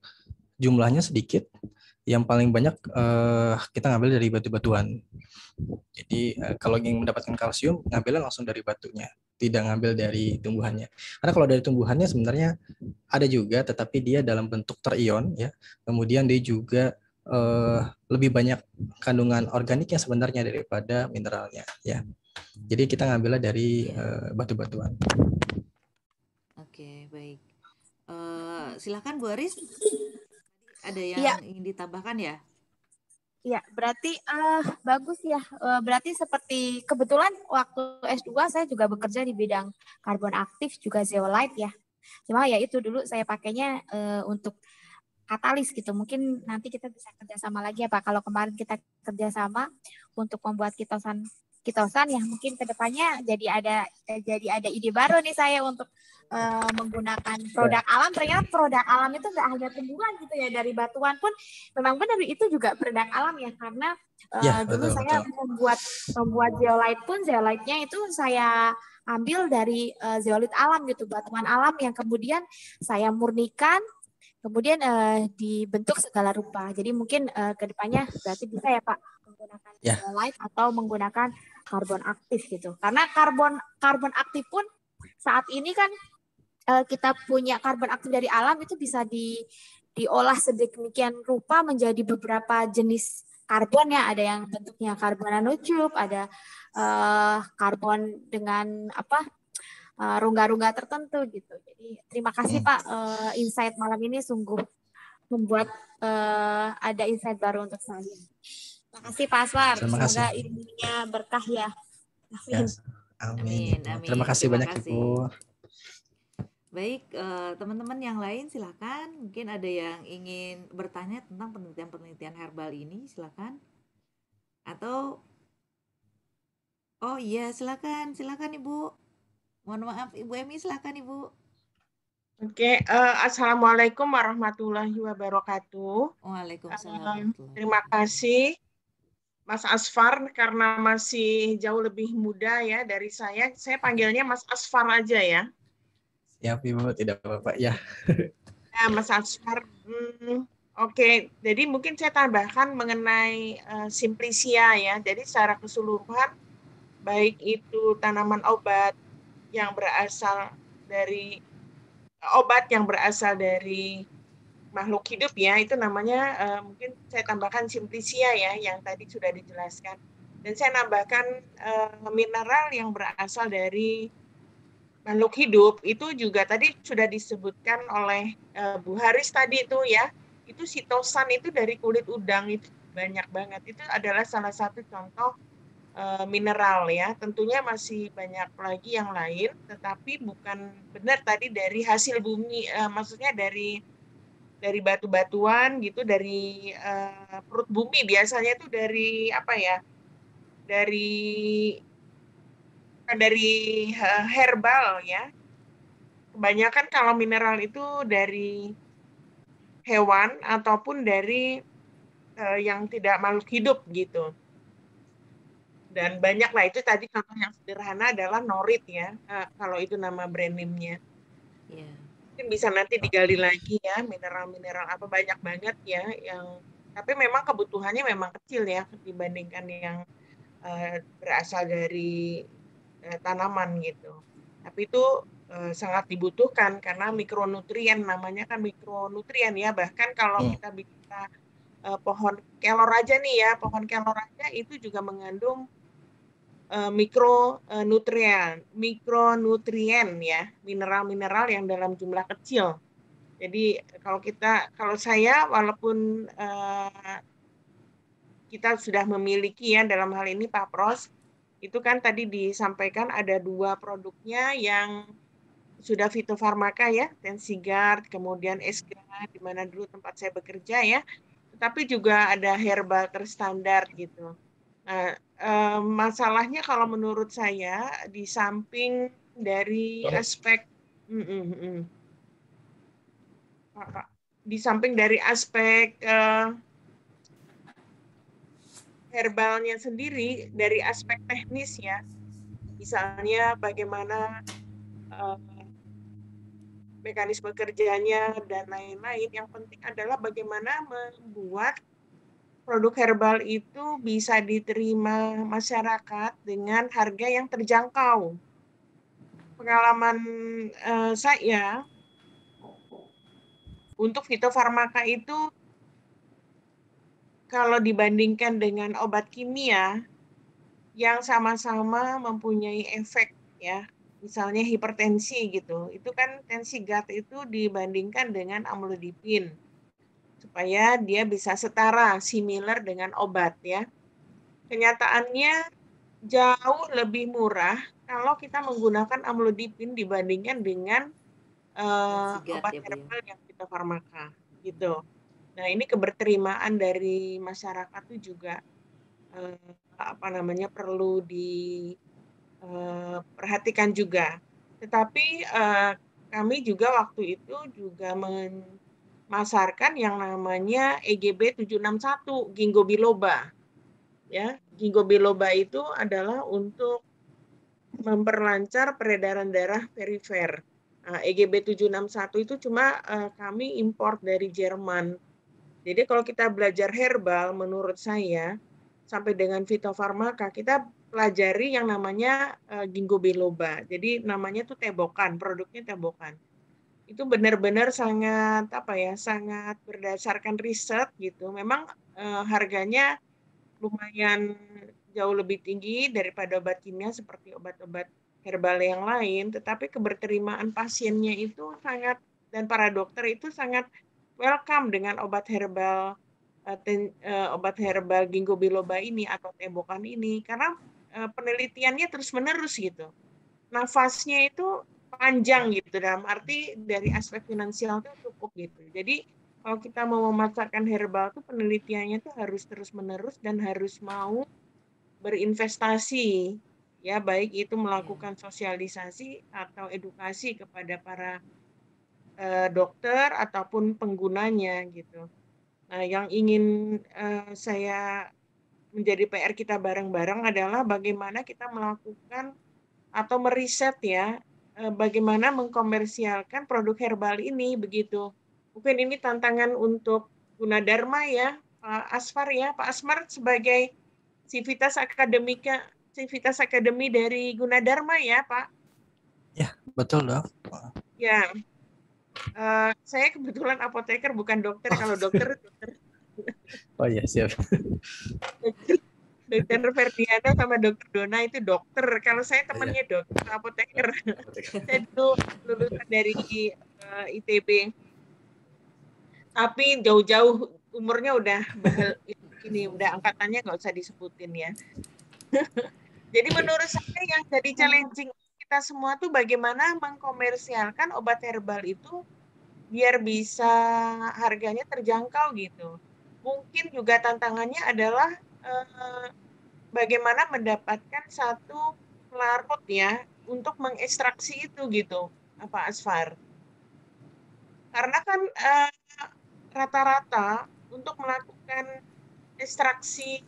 [SPEAKER 2] jumlahnya sedikit. Yang paling banyak kita ngambil dari batu-batuan. Jadi kalau ingin mendapatkan kalsium, ngambilnya langsung dari batunya, tidak ngambil dari tumbuhannya. Karena kalau dari tumbuhannya sebenarnya ada juga, tetapi dia dalam bentuk terion ya. Kemudian dia juga lebih banyak kandungan organiknya sebenarnya daripada mineralnya ya. Jadi kita ngambilnya dari
[SPEAKER 1] Iya,
[SPEAKER 2] batu-batuan.
[SPEAKER 1] oke, baik. Silakan Bu Aris, ada
[SPEAKER 4] iya,
[SPEAKER 1] yang ingin ditambahkan ya?
[SPEAKER 4] iya, berarti bagus ya. Berarti seperti kebetulan waktu S2 saya juga bekerja di bidang karbon aktif juga zeolite ya. Cuma ya itu dulu saya pakainya untuk katalis gitu. Mungkin nanti kita bisa kerjasama lagi ya Pak. Kalau kemarin kita kerjasama untuk membuat kitosan kitosan ya mungkin kedepannya jadi ada ide baru nih saya untuk menggunakan produk
[SPEAKER 2] Ya,
[SPEAKER 4] alam. Ternyata produk alam itu nggak hanya tumbuhan gitu ya, dari batuan pun memang benar itu juga produk alam ya, karena
[SPEAKER 2] ya
[SPEAKER 4] dulu
[SPEAKER 2] betul
[SPEAKER 4] saya
[SPEAKER 2] betul.
[SPEAKER 4] membuat zeolite pun zeolite-nya itu saya ambil dari zeolit alam gitu, batuan alam yang kemudian saya murnikan. Kemudian dibentuk segala rupa. Jadi mungkin kedepannya berarti bisa ya Pak menggunakan
[SPEAKER 2] Ya,
[SPEAKER 4] zeolite atau menggunakan karbon aktif gitu. Karena karbon karbon aktif pun saat ini kan kita punya karbon aktif dari alam itu bisa diolah sedemikian rupa menjadi beberapa jenis karbon ya. Ada yang bentuknya karbon nanotube, ada karbon dengan apa rongga-rongga tertentu gitu. Jadi terima kasih
[SPEAKER 2] hmm,
[SPEAKER 4] Pak, insight malam ini sungguh membuat ada insight baru untuk saya. Terima kasih Pak Aswar.
[SPEAKER 2] terima kasih.
[SPEAKER 4] Semoga ilmunya berkah ya.
[SPEAKER 2] Ya,
[SPEAKER 4] Amin.
[SPEAKER 2] amin
[SPEAKER 1] Amin,
[SPEAKER 2] Ibu. Terima
[SPEAKER 1] amin.
[SPEAKER 2] kasih
[SPEAKER 1] Terima
[SPEAKER 2] banyak Ibu.
[SPEAKER 1] kasih. Baik, teman-teman yang lain silakan. Mungkin ada yang ingin bertanya tentang penelitian-penelitian herbal ini, silakan. Atau, oh iya, silakan, silakan Ibu. Mohon maaf, Ibu Emi, silakan Ibu.
[SPEAKER 3] Oke, Assalamualaikum warahmatullahi wabarakatuh.
[SPEAKER 1] Waalaikumsalam warahmatullahi
[SPEAKER 3] Terima
[SPEAKER 1] wabarakatuh.
[SPEAKER 3] kasih Mas Asfar karena masih jauh lebih muda ya dari saya. Saya panggilnya Mas Asfar aja ya.
[SPEAKER 2] Siap Ibu, tidak apa-apa ya.
[SPEAKER 3] Ya, Mas Asfar. Oke, jadi mungkin saya tambahkan mengenai Simplicia ya. Jadi secara keseluruhan, baik itu tanaman dari obat yang berasal dari makhluk hidup ya, itu namanya mungkin saya tambahkan Simplicia ya, yang tadi sudah dijelaskan. Dan saya nambahkan mineral yang berasal dari makhluk hidup itu juga tadi sudah disebutkan oleh Bu Haris tadi itu ya. Itu sitosan itu dari kulit udang itu banyak banget. Itu adalah salah satu contoh mineral ya. Tentunya masih banyak lagi yang lain, tetapi bukan benar tadi dari hasil bumi, maksudnya dari batu-batuan gitu, dari perut bumi biasanya itu dari apa ya? Dari dari herbal ya. Kebanyakan kalau mineral itu dari hewan ataupun dari yang tidak makhluk hidup gitu. Dan banyak lah itu tadi contoh yang sederhana adalah norit ya. Kalau itu nama brand name-nya.
[SPEAKER 1] Ya,
[SPEAKER 3] Mungkin bisa nanti digali lagi ya mineral-mineral apa banyak banget ya yang tapi memang kebutuhannya memang kecil ya dibandingkan yang berasal dari tanaman gitu. Tapi itu sangat dibutuhkan karena mikronutrien, namanya kan mikronutrien ya. Bahkan kalau kita bicara pohon kelor aja nih ya, pohon kelor aja itu juga mengandung mikronutrien ya, mineral-mineral yang dalam jumlah kecil. Jadi kalau saya walaupun kita sudah memiliki ya dalam hal ini Pak Pros, itu kan tadi disampaikan ada 2 produknya yang sudah fitofarmaka ya, Tensigard, kemudian Esga, di mana dulu tempat saya bekerja ya, tetapi juga ada herbal terstandar gitu. Nah, masalahnya kalau menurut saya di samping dari aspek herbalnya sendiri, dari aspek teknis ya, misalnya bagaimana mekanisme kerjanya dan lain-lain. Yang penting adalah bagaimana membuat produk herbal itu bisa diterima masyarakat dengan harga yang terjangkau. Pengalaman saya untuk fitofarmaka itu kalau dibandingkan dengan obat kimia yang sama-sama mempunyai efek ya, misalnya hipertensi gitu, itu kan Tensigard itu dibandingkan dengan amlodipin supaya dia bisa setara, similar dengan obat ya. Kenyataannya jauh lebih murah kalau kita menggunakan amlodipin dibandingkan dengan obat
[SPEAKER 1] ya, Bu, ya.
[SPEAKER 3] herbal yang fitofarmaka gitu. Nah, ini keberterimaan dari masyarakat itu juga perlu diperhatikan juga. Tetapi kami juga waktu itu juga memasarkan yang namanya EGB 761 ginkgo biloba. Ya, ginkgo biloba itu adalah untuk memperlancar peredaran darah perifer. EGB 761 itu cuma kami import dari Jerman. Jadi kalau kita belajar herbal, menurut saya, sampai dengan fitofarmaka, kita pelajari yang namanya ginkgo biloba. Jadi namanya tuh tebokan, produknya tebokan. Itu benar-benar sangat sangat berdasarkan riset gitu. Memang harganya lumayan jauh lebih tinggi daripada obat kimia seperti obat-obat herbal yang lain, tetapi keberterimaan pasiennya itu sangat, dan para dokter itu sangat welcome dengan obat herbal ginkgo biloba ini atau tebokan ini, karena penelitiannya terus-menerus gitu. Nafasnya itu panjang gitu, dalam arti dari aspek finansial itu cukup gitu. Jadi kalau kita mau memasarkan herbal itu penelitiannya itu harus terus-menerus dan harus mau berinvestasi ya, baik itu melakukan sosialisasi atau edukasi kepada para dokter ataupun penggunanya gitu. Nah, yang ingin saya menjadi PR kita bareng-bareng adalah bagaimana kita melakukan atau meriset ya, bagaimana mengkomersialkan produk herbal ini begitu. Mungkin ini tantangan untuk Gunadarma ya, Pak Asfar ya. Pak Asmar sebagai Civitas Akademi dari Gunadarma ya, Pak.
[SPEAKER 2] Ya, betul dok.
[SPEAKER 3] Ya, saya kebetulan apoteker bukan dokter. Kalau dokter.
[SPEAKER 2] Oh iya, siap.
[SPEAKER 3] Dokter Ferdiana sama Dokter Dona itu dokter. Kalau saya temannya dokter apoteker. Saya dulu lulusan dari ITB. Tapi jauh-jauh umurnya udah udah angkatannya nggak usah disebutin ya. Jadi menurut saya yang jadi challenging kita semua tuh bagaimana mengkomersialkan obat herbal itu biar bisa harganya terjangkau gitu. Mungkin juga tantangannya adalah bagaimana mendapatkan satu pelarut ya untuk mengekstraksi itu gitu, Pak Asfar. Karena kan rata-rata untuk melakukan ekstraksi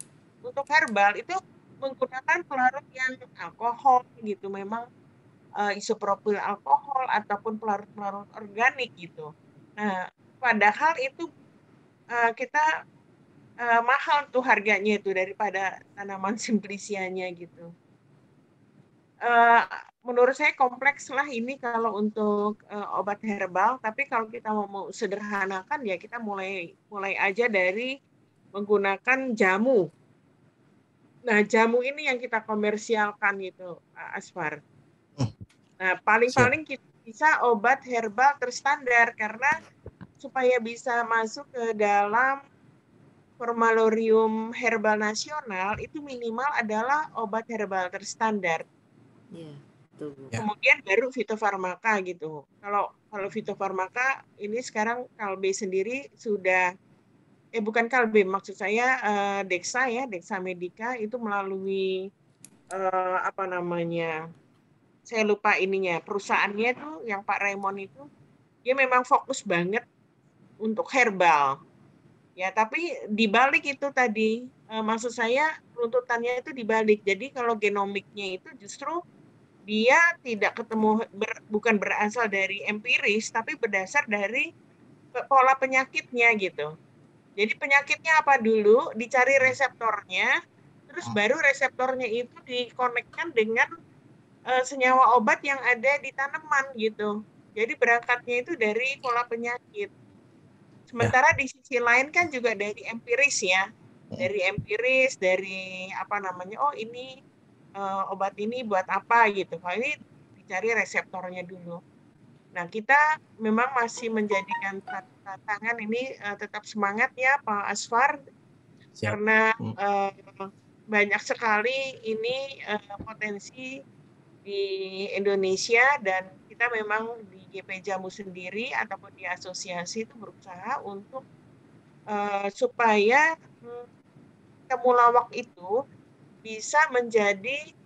[SPEAKER 3] untuk herbal itu menggunakan pelarut yang alkohol gitu, memang isopropil alkohol ataupun pelarut-pelarut organik gitu. Nah, padahal itu kita mahal tuh harganya itu daripada tanaman simplicianya gitu. menurut saya kompleks lah ini kalau untuk obat herbal. Tapi kalau kita mau sederhanakan ya kita mulai aja dari menggunakan jamu. Nah, jamu ini yang kita komersialkan gitu, Pak Asfar. Nah,
[SPEAKER 2] Siap.
[SPEAKER 3] paling-paling kita bisa obat herbal terstandar karena supaya bisa masuk ke dalam Formalorium Herbal Nasional itu minimal adalah obat herbal terstandar.
[SPEAKER 1] Iya, betul Bu.
[SPEAKER 2] Ya.
[SPEAKER 3] Kemudian baru fitofarmaka gitu. Kalau fitofarmaka ini sekarang Kalbe sendiri sudah bukan Kalbe, maksud saya Dexa ya, Dexa Medica itu melalui apa namanya? Saya lupa ininya, perusahaannya tuh yang Pak Raymond itu dia memang fokus banget untuk herbal. Ya, tapi dibalik itu tadi maksud saya runtutannya itu dibalik. Jadi kalau genomiknya itu justru dia tidak ketemu bukan berasal dari empiris tapi berdasar dari pola penyakitnya gitu. Jadi penyakitnya apa dulu, dicari reseptornya, terus baru reseptornya itu dikonekkan dengan senyawa obat yang ada di tanaman gitu. Jadi berangkatnya itu dari pola penyakit. Sementara di sisi lain kan juga dari empiris ya. Dari empiris, dari apa namanya, oh ini obat ini buat apa gitu. Kalau ini dicari reseptornya dulu. Nah, kita memang masih menjadikan tantangan ini tetap semangat ya Pak Asfar.
[SPEAKER 2] Siap.
[SPEAKER 3] Karena banyak sekali ini potensi di Indonesia dan kita memang di GP Jamu sendiri ataupun di asosiasi itu berusaha untuk supaya temulawak itu bisa menjadi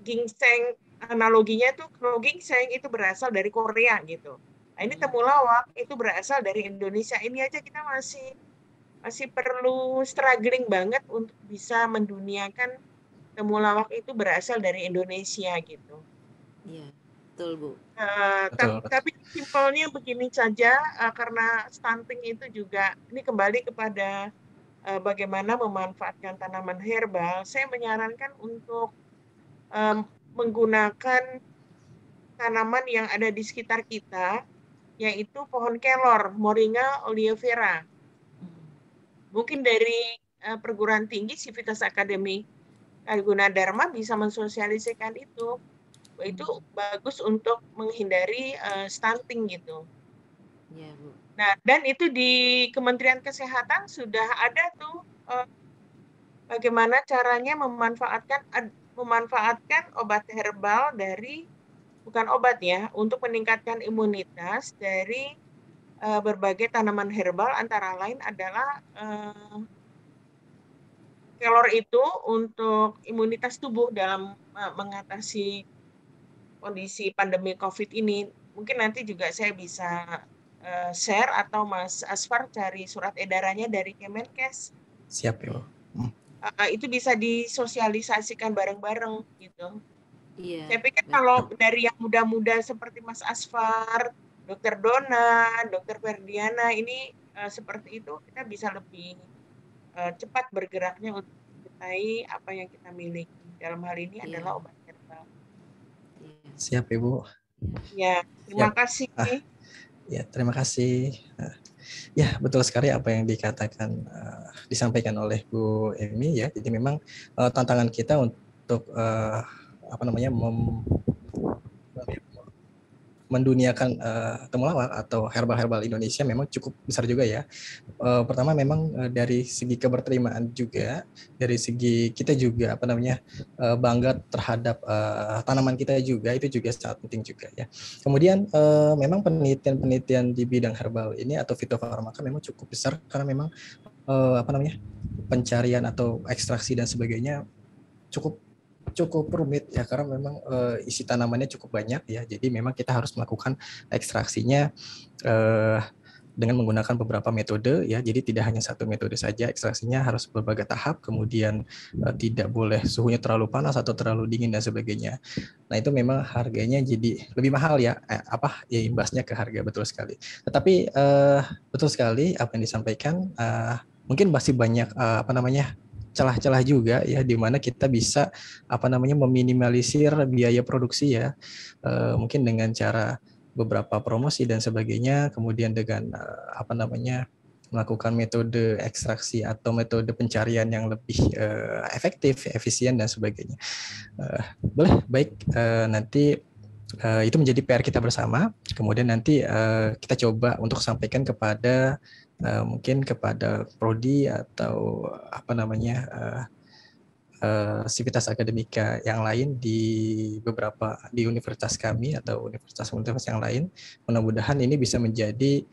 [SPEAKER 3] ginseng. Analoginya tuh kalau ginseng itu berasal dari Korea gitu. Nah, ini temulawak itu berasal dari Indonesia. Ini aja kita masih perlu struggling banget untuk bisa menduniakan temulawak itu berasal dari Indonesia gitu.
[SPEAKER 1] Iya, betul Bu.
[SPEAKER 2] Betul.
[SPEAKER 3] Tapi simpelnya begini saja, karena stunting itu juga ini kembali kepada bagaimana memanfaatkan tanaman herbal. Saya menyarankan untuk menggunakan tanaman yang ada di sekitar kita, yaitu pohon kelor, Moringa oleifera. Mungkin dari perguruan tinggi Civitas Academy Gunadarma bisa mensosialisasikan itu. Itu bagus untuk menghindari stunting gitu.
[SPEAKER 1] Iya, Bu.
[SPEAKER 3] Nah, dan itu di Kementerian Kesehatan sudah ada tuh bagaimana caranya memanfaatkan obat herbal dari bukan obat ya, untuk meningkatkan imunitas dari berbagai tanaman herbal, antara lain adalah kelor itu untuk imunitas tubuh dalam mengatasi kondisi pandemi COVID ini. Mungkin nanti juga saya bisa share atau Mas Asfar cari surat edarannya dari Kemenkes.
[SPEAKER 2] Siap ya.
[SPEAKER 3] Itu bisa disosialisasikan bareng-bareng gitu.
[SPEAKER 1] Iya.
[SPEAKER 3] Saya pikir kalau dari yang muda-muda seperti Mas Asfar, Dr. Dona, Dr. Ferdiana ini seperti itu, kita bisa lebih cepat bergeraknya untuk mengetahui apa yang kita miliki. Dalam hal ini adalah obat herbal.
[SPEAKER 2] Siap Ibu.
[SPEAKER 3] Ya, terima kasih.
[SPEAKER 2] Ya, terima kasih. Ya, betul sekali apa yang disampaikan oleh Bu Emi ya. Jadi memang tantangan kita untuk menduniakan temulawak atau herbal-herbal Indonesia memang cukup besar juga ya. Pertama memang dari segi keberterimaan juga, dari segi kita juga bangga terhadap tanaman kita juga, itu juga sangat penting juga ya. Kemudian memang penelitian di bidang herbal ini atau fitofarmaka memang cukup besar karena memang pencarian atau ekstraksi dan sebagainya cukup rumit ya, karena memang isi tanamannya cukup banyak ya. Jadi memang kita harus melakukan ekstraksinya dengan menggunakan beberapa metode ya. Jadi tidak hanya satu metode saja, ekstraksinya harus berbagai tahap. Kemudian tidak boleh suhunya terlalu panas atau terlalu dingin dan sebagainya. Nah, itu memang harganya jadi lebih mahal ya. Imbasnya ke harga, betul sekali. Tetapi betul sekali apa yang disampaikan. Mungkin masih banyak celah-celah juga ya di mana kita bisa meminimalisir biaya produksi ya. Mungkin dengan cara beberapa promosi dan sebagainya, kemudian dengan melakukan metode ekstraksi atau metode pencarian yang lebih efektif, efisien dan sebagainya. Boleh, baik, nanti itu menjadi PR kita bersama. Kemudian nanti kita coba untuk sampaikan kepada mungkin kepada prodi atau sivitas akademika yang lain di universitas kami atau universitas yang lain. Mudah-mudahan ini bisa menjadi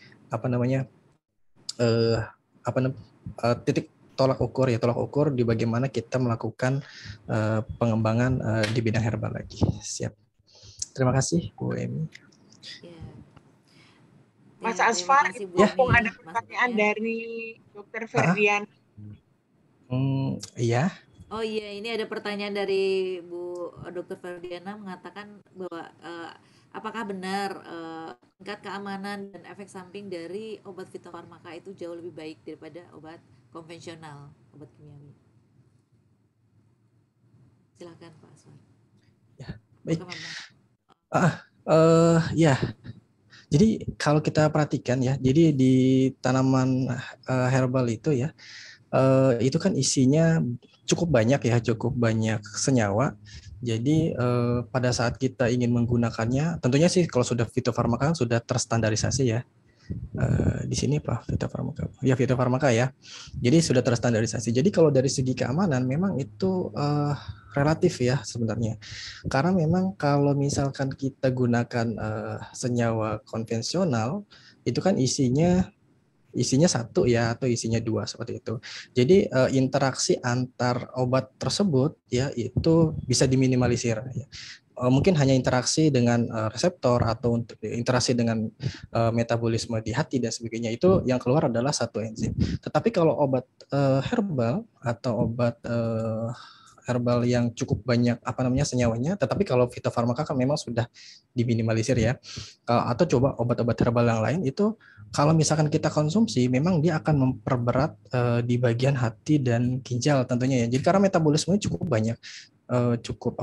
[SPEAKER 2] titik tolak ukur di bagaimana kita melakukan pengembangan di bidang herbal lagi. Siap. Terima kasih Bu Emi.
[SPEAKER 1] Ya.
[SPEAKER 3] Mas
[SPEAKER 1] Ya,
[SPEAKER 3] Asfar,
[SPEAKER 1] terima kasih, Bu
[SPEAKER 3] mumpung
[SPEAKER 1] Emi,
[SPEAKER 3] ada pertanyaan
[SPEAKER 1] masukannya.
[SPEAKER 3] dari Dr. Ferdian.
[SPEAKER 2] Iya.
[SPEAKER 1] Oh iya, ini ada pertanyaan dari Bu Dr. Ferdiana mengatakan bahwa apakah benar tingkat keamanan dan efek samping dari obat fitofarmaka itu jauh lebih baik daripada obat konvensional, obat kimiawi? Silakan Pak Aswar.
[SPEAKER 2] Ya, baik.
[SPEAKER 1] Apakah
[SPEAKER 2] Ya. Jadi kalau kita perhatikan ya, jadi di tanaman herbal itu ya, itu kan isinya cukup banyak senyawa. Jadi pada saat kita ingin menggunakannya, tentunya sih kalau sudah fitofarmaka sudah terstandarisasi ya. Di sini Pak fitofarmaka. Ya fitofarmaka ya. Jadi sudah terstandarisasi. Jadi kalau dari segi keamanan memang itu relatif ya sebenarnya. Karena memang kalau misalkan kita gunakan senyawa konvensional itu kan isinya satu ya atau isinya dua seperti itu. Jadi interaksi antar obat tersebut ya itu bisa diminimalisir. Ya. Mungkin hanya interaksi dengan reseptor atau interaksi dengan metabolisme di hati dan sebagainya, itu yang keluar adalah satu enzim. Tetapi kalau obat herbal atau obat herbal yang cukup banyak senyawanya, tetapi kalau fitofarmaka kan memang sudah diminimalisir ya. Atau coba obat-obat herbal yang lain itu kalau misalkan kita konsumsi memang dia akan memperberat di bagian hati dan ginjal tentunya ya. Jadi karena metabolismenya cukup banyak, cukup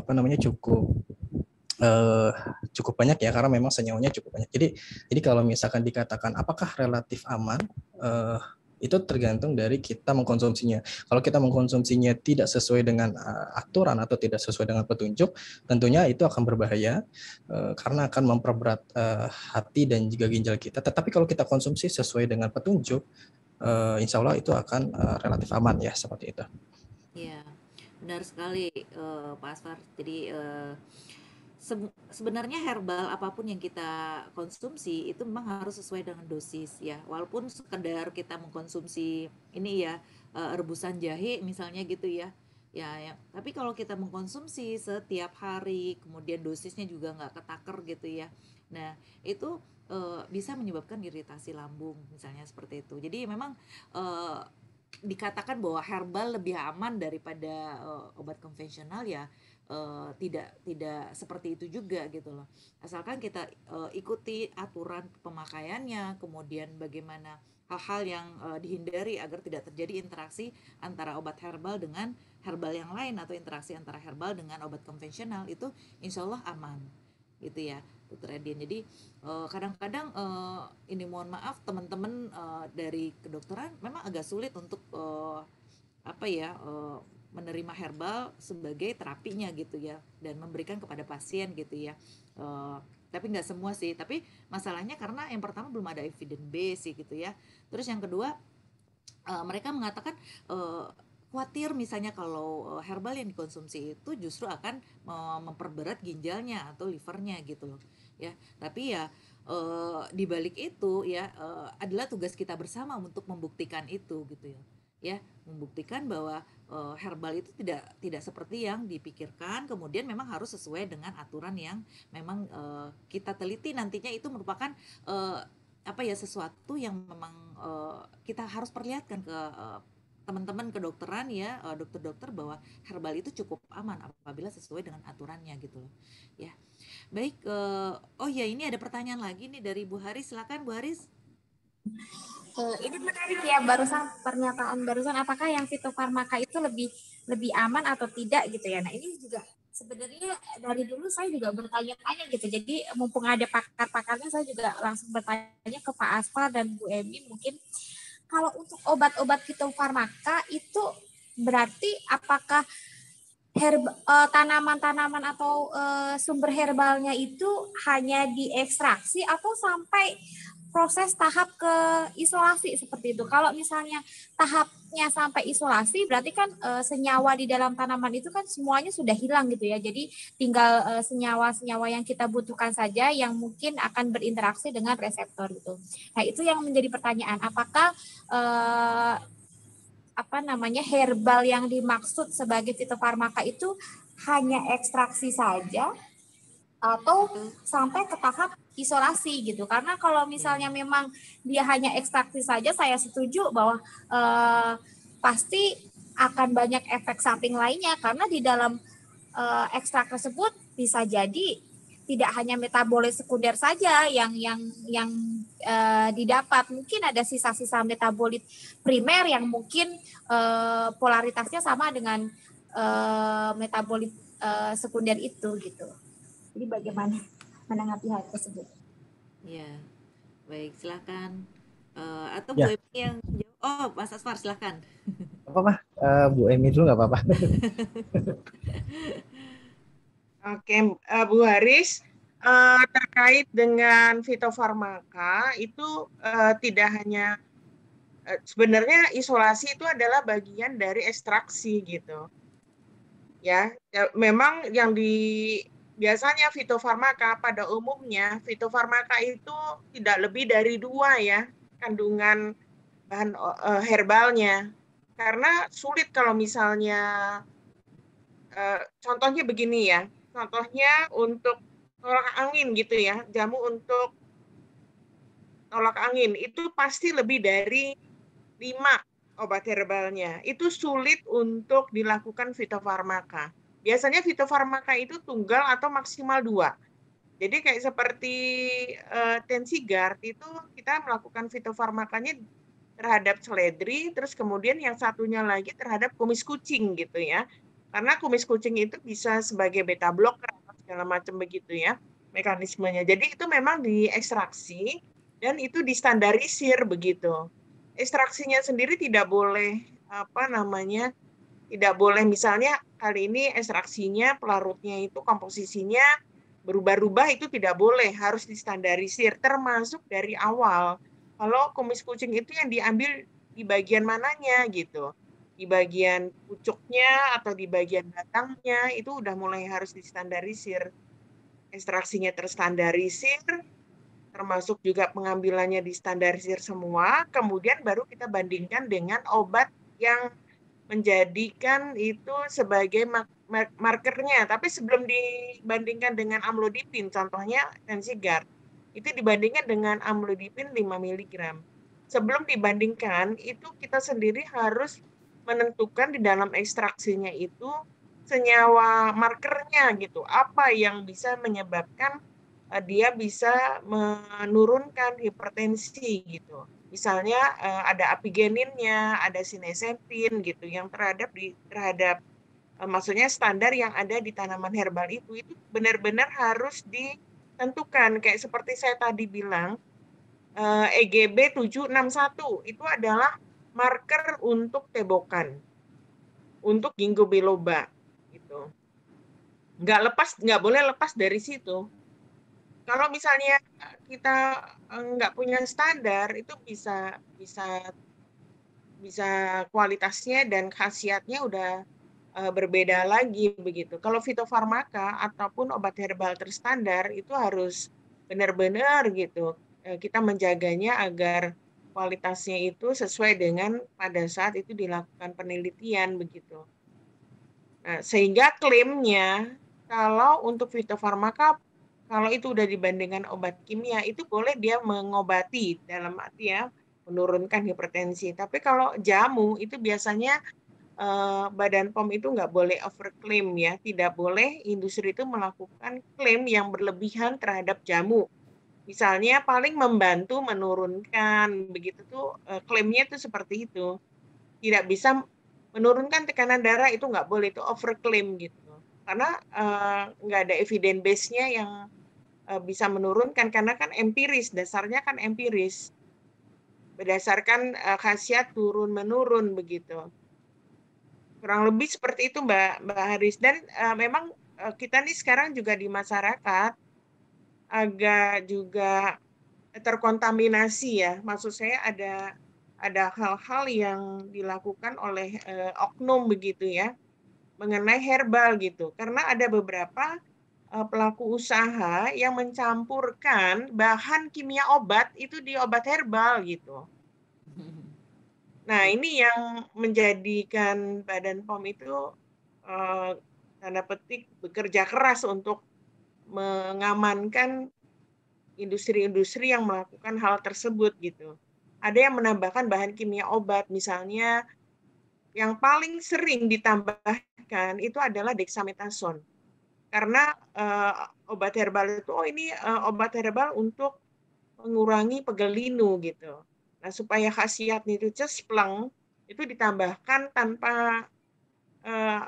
[SPEAKER 2] banyak ya karena memang senyawanya cukup banyak. Jadi kalau misalkan dikatakan apakah relatif aman, itu tergantung dari kita mengkonsumsinya. Kalau kita mengkonsumsinya tidak sesuai dengan aturan atau tidak sesuai dengan petunjuk, tentunya itu akan berbahaya karena akan memperberat hati dan juga ginjal kita. Tetapi kalau kita konsumsi sesuai dengan petunjuk, insya Allah itu akan relatif aman ya seperti itu.
[SPEAKER 1] Ya, benar sekali Pak Asfar. Jadi sebenarnya herbal apapun yang kita konsumsi itu memang harus sesuai dengan dosis ya. Walaupun sekedar kita mengkonsumsi ini ya rebusan jahe misalnya gitu ya. Ya. Tapi kalau kita mengkonsumsi setiap hari, kemudian dosisnya juga nggak ketaker gitu ya. Nah, itu bisa menyebabkan iritasi lambung misalnya seperti itu. Jadi memang dikatakan bahwa herbal lebih aman daripada obat konvensional ya. Tidak seperti itu juga gitu loh. Asalkan kita ikuti aturan pemakaiannya, kemudian bagaimana hal-hal yang dihindari agar tidak terjadi interaksi antara obat herbal dengan herbal yang lain atau interaksi antara herbal dengan obat konvensional, itu insya Allah aman gitu ya Dr. Edian. Jadi kadang-kadang ini mohon maaf teman-teman dari kedokteran memang agak sulit untuk menerima herbal sebagai terapinya gitu ya dan memberikan kepada pasien gitu ya. Tapi nggak semua sih. Tapi masalahnya karena yang pertama belum ada evidence base sih gitu ya. Terus yang kedua mereka mengatakan khawatir misalnya kalau herbal yang dikonsumsi itu justru akan memperberat ginjalnya atau livernya gitu loh ya. Tapi ya di balik itu ya adalah tugas kita bersama untuk membuktikan itu gitu ya, membuktikan bahwa herbal itu tidak seperti yang dipikirkan, kemudian memang harus sesuai dengan aturan yang memang kita teliti nantinya itu merupakan sesuatu yang memang kita harus perlihatkan ke teman-teman kedokteran ya, dokter-dokter bahwa herbal itu cukup aman apabila sesuai dengan aturannya gitu loh ya. Baik, oh ya ini ada pertanyaan lagi nih dari Bu Haris, silakan Bu Haris.
[SPEAKER 4] Ini menarik ya, pernyataan barusan, apakah yang fitofarmaka itu lebih aman atau tidak gitu ya. Nah ini juga sebenarnya dari dulu saya juga bertanya-tanya gitu. Jadi mumpung ada pakar-pakarnya, saya juga langsung bertanya ke Pak Aspar dan Bu Emi. Mungkin kalau untuk obat-obat fitofarmaka itu berarti apakah tanaman-tanaman atau sumber herbalnya itu hanya diekstraksi atau sampai proses tahap ke isolasi seperti itu. Kalau misalnya tahapnya sampai isolasi, berarti kan senyawa di dalam tanaman itu kan semuanya sudah hilang gitu ya. Jadi tinggal senyawa-senyawa yang kita butuhkan saja yang mungkin akan berinteraksi dengan reseptor gitu. Nah itu yang menjadi pertanyaan. Apakah herbal yang dimaksud sebagai fitofarmaka itu hanya ekstraksi saja atau sampai ke tahap isolasi gitu. Karena kalau misalnya memang dia hanya ekstraksi saja, saya setuju bahwa pasti akan banyak efek samping lainnya, karena di dalam ekstrak tersebut bisa jadi tidak hanya metabolit sekunder saja yang didapat, mungkin ada sisa-sisa metabolit primer yang mungkin polaritasnya sama dengan metabolit sekunder itu gitu. Jadi bagaimana menanggapi hal tersebut?
[SPEAKER 1] Ya, baik, silakan. Atau Bu
[SPEAKER 2] Ya.
[SPEAKER 1] Emi yang jawab. Oh, Mas Asfar, silakan.
[SPEAKER 2] Apa-apa, Bu Emi dulu nggak apa-apa.
[SPEAKER 3] Oke, Bu Haris, terkait dengan fitofarmaka itu tidak hanya sebenarnya isolasi itu adalah bagian dari ekstraksi gitu. Ya, memang yang biasanya fitofarmaka pada umumnya fitofarmaka itu tidak lebih dari 2 ya kandungan bahan herbalnya. Karena sulit kalau misalnya contohnya begini ya. Contohnya untuk tolak angin gitu ya, jamu untuk tolak angin itu pasti lebih dari 5 obat herbalnya. Itu sulit untuk dilakukan fitofarmaka. Biasanya fitofarmaka itu tunggal atau maksimal 2. Jadi kayak seperti Tensigard itu kita melakukan fitofarmakanya terhadap seledri, terus kemudian yang satunya lagi terhadap kumis kucing gitu ya. Karena kumis kucing itu bisa sebagai beta blocker atau segala macam begitu ya mekanismenya. Jadi itu memang diekstraksi dan itu distandarisir begitu. Ekstraksinya sendiri tidak boleh tidak boleh misalnya kali ini ekstraksinya pelarutnya itu komposisinya berubah-ubah, itu tidak boleh, harus distandarisir termasuk dari awal. Kalau kumis kucing itu yang diambil di bagian mananya gitu, di bagian pucuknya atau di bagian batangnya, itu udah mulai harus distandarisir. Ekstraksinya terstandarisir, termasuk juga pengambilannya distandarisir semua, kemudian baru kita bandingkan dengan obat yang menjadikan itu sebagai markernya. Tapi sebelum dibandingkan dengan amlodipin, contohnya Tensigard, itu dibandingkan dengan amlodipin 5 mg. Sebelum dibandingkan, itu kita sendiri harus menentukan di dalam ekstraksinya itu senyawa markernya gitu. Apa yang bisa menyebabkan dia bisa menurunkan hipertensi gitu. Misalnya ada apigeninnya, ada sinesentin gitu yang terhadap maksudnya standar yang ada di tanaman herbal itu benar-benar harus ditentukan. Kayak seperti saya tadi bilang, EGB 761 itu adalah marker untuk tebokan, untuk ginkgo biloba gitu. Nggak boleh lepas dari situ. Kalau misalnya kita nggak punya standar, itu bisa kualitasnya dan khasiatnya udah berbeda lagi begitu. Kalau fitofarmaka ataupun obat herbal terstandar itu harus benar-benar gitu kita menjaganya agar kualitasnya itu sesuai dengan pada saat itu dilakukan penelitian begitu. Nah, sehingga klaimnya kalau untuk fitofarmaka kalau itu udah dibandingkan obat kimia itu boleh dia mengobati dalam arti ya menurunkan hipertensi. Tapi kalau jamu itu biasanya Badan POM itu nggak boleh overklaim ya, tidak boleh industri itu melakukan klaim yang berlebihan terhadap jamu. Misalnya paling membantu menurunkan, begitu tuh klaimnya tuh seperti itu. Tidak bisa menurunkan tekanan darah, itu nggak boleh, itu overclaim gitu. Karena nggak ada evidence base-nya yang bisa menurunkan, karena kan empiris, dasarnya kan empiris. Berdasarkan khasiat turun-menurun begitu. Kurang lebih seperti itu Mbak Haris. Dan memang kita nih sekarang juga di masyarakat agak juga terkontaminasi ya. Maksud saya ada hal-hal yang dilakukan oleh oknum begitu ya, mengenai herbal gitu. Karena ada beberapa pelaku usaha yang mencampurkan bahan kimia obat itu di obat herbal gitu. Nah, ini yang menjadikan Badan POM itu tanda petik bekerja keras untuk mengamankan industri-industri yang melakukan hal tersebut gitu. Ada yang menambahkan bahan kimia obat, misalnya yang paling sering ditambahkan itu adalah dexamethasone. Karena obat herbal itu, ini obat herbal untuk mengurangi pegel linu gitu. Nah, supaya khasiatnya itu cespleng, itu ditambahkan tanpa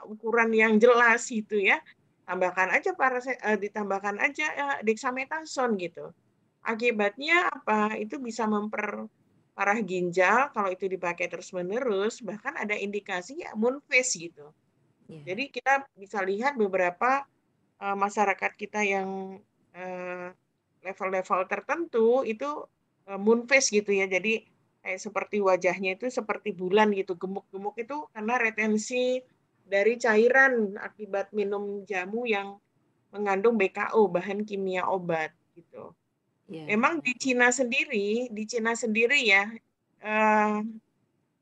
[SPEAKER 3] ukuran yang jelas gitu ya. Ditambahkan aja dexamethasone gitu. Akibatnya apa? Itu bisa memperparah ginjal kalau itu dipakai terus-menerus, bahkan ada indikasi ya moon phase gitu. Jadi kita bisa lihat beberapa masyarakat kita yang level-level tertentu itu moon phase gitu ya. Jadi kayak seperti wajahnya itu seperti bulan gitu, gemuk-gemuk itu karena retensi dari cairan akibat minum jamu yang mengandung BKO, bahan kimia obat gitu. Memang di Cina sendiri ya,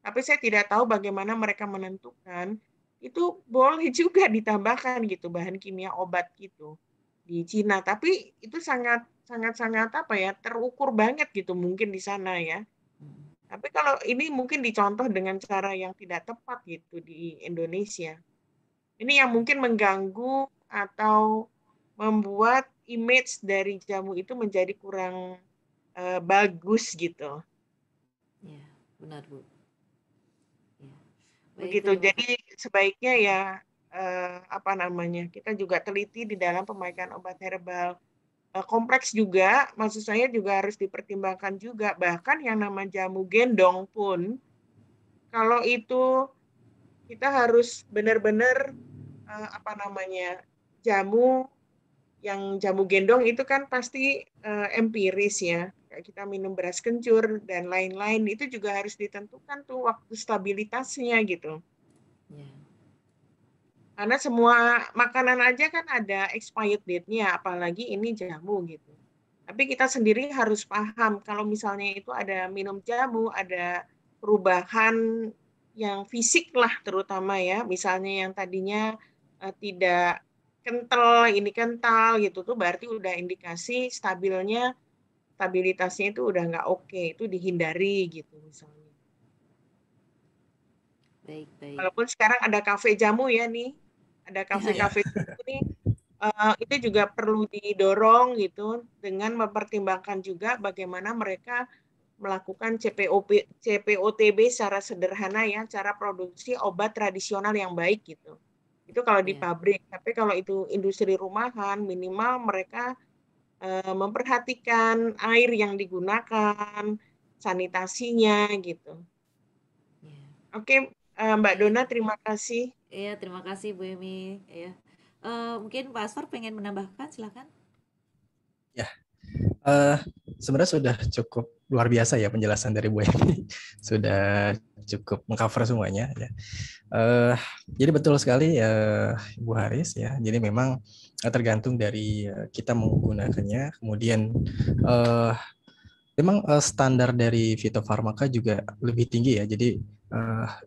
[SPEAKER 3] tapi saya tidak tahu bagaimana mereka menentukan, itu boleh juga ditambahkan gitu bahan kimia obat gitu di Cina, tapi itu sangat apa ya, terukur banget gitu mungkin di sana ya. Tapi kalau ini mungkin dicontoh dengan cara yang tidak tepat gitu di Indonesia. Ini yang mungkin mengganggu atau membuat image dari jamu itu menjadi kurang bagus gitu.
[SPEAKER 1] Ya, benar Bu. Ya. Baik,
[SPEAKER 3] Begitu. Jadi sebaiknya ya kita juga teliti di dalam pemakaian obat herbal. Kompleks juga, maksud saya juga harus dipertimbangkan juga. Bahkan yang nama jamu gendong pun, kalau itu kita harus benar-benar jamu gendong itu kan pasti empiris ya. Kayak kita minum beras kencur dan lain-lain, itu juga harus ditentukan tuh waktu stabilitasnya gitu. Karena semua makanan aja kan ada expired date-nya, apalagi ini jamu gitu. Tapi kita sendiri harus paham kalau misalnya itu ada minum jamu, ada perubahan yang fisik lah terutama ya, misalnya yang tadinya tidak kental, ini kental gitu tuh berarti udah indikasi stabilitasnya itu udah nggak oke, itu dihindari gitu misalnya.
[SPEAKER 1] Baik.
[SPEAKER 3] Walaupun sekarang ada kafe jamu ya nih, ada kafe-kafe ini itu juga perlu didorong gitu dengan mempertimbangkan juga bagaimana mereka melakukan CPOTB secara sederhana ya, cara produksi obat tradisional yang baik gitu. Itu kalau di pabrik, tapi kalau itu industri rumahan minimal mereka memperhatikan air yang digunakan, sanitasinya gitu. Oke, Mbak Dona, terima kasih.
[SPEAKER 1] Iya, terima kasih Bu Emi. Ya. Mungkin Pak Asfar pengen menambahkan, silakan.
[SPEAKER 2] Ya, sebenarnya sudah cukup luar biasa ya penjelasan dari Bu Emi. Sudah cukup mengcover semuanya. Ya. Jadi betul sekali ya Bu Haris ya. Jadi memang tergantung dari kita menggunakannya. Kemudian memang standar dari fitofarmaka juga lebih tinggi ya. Jadi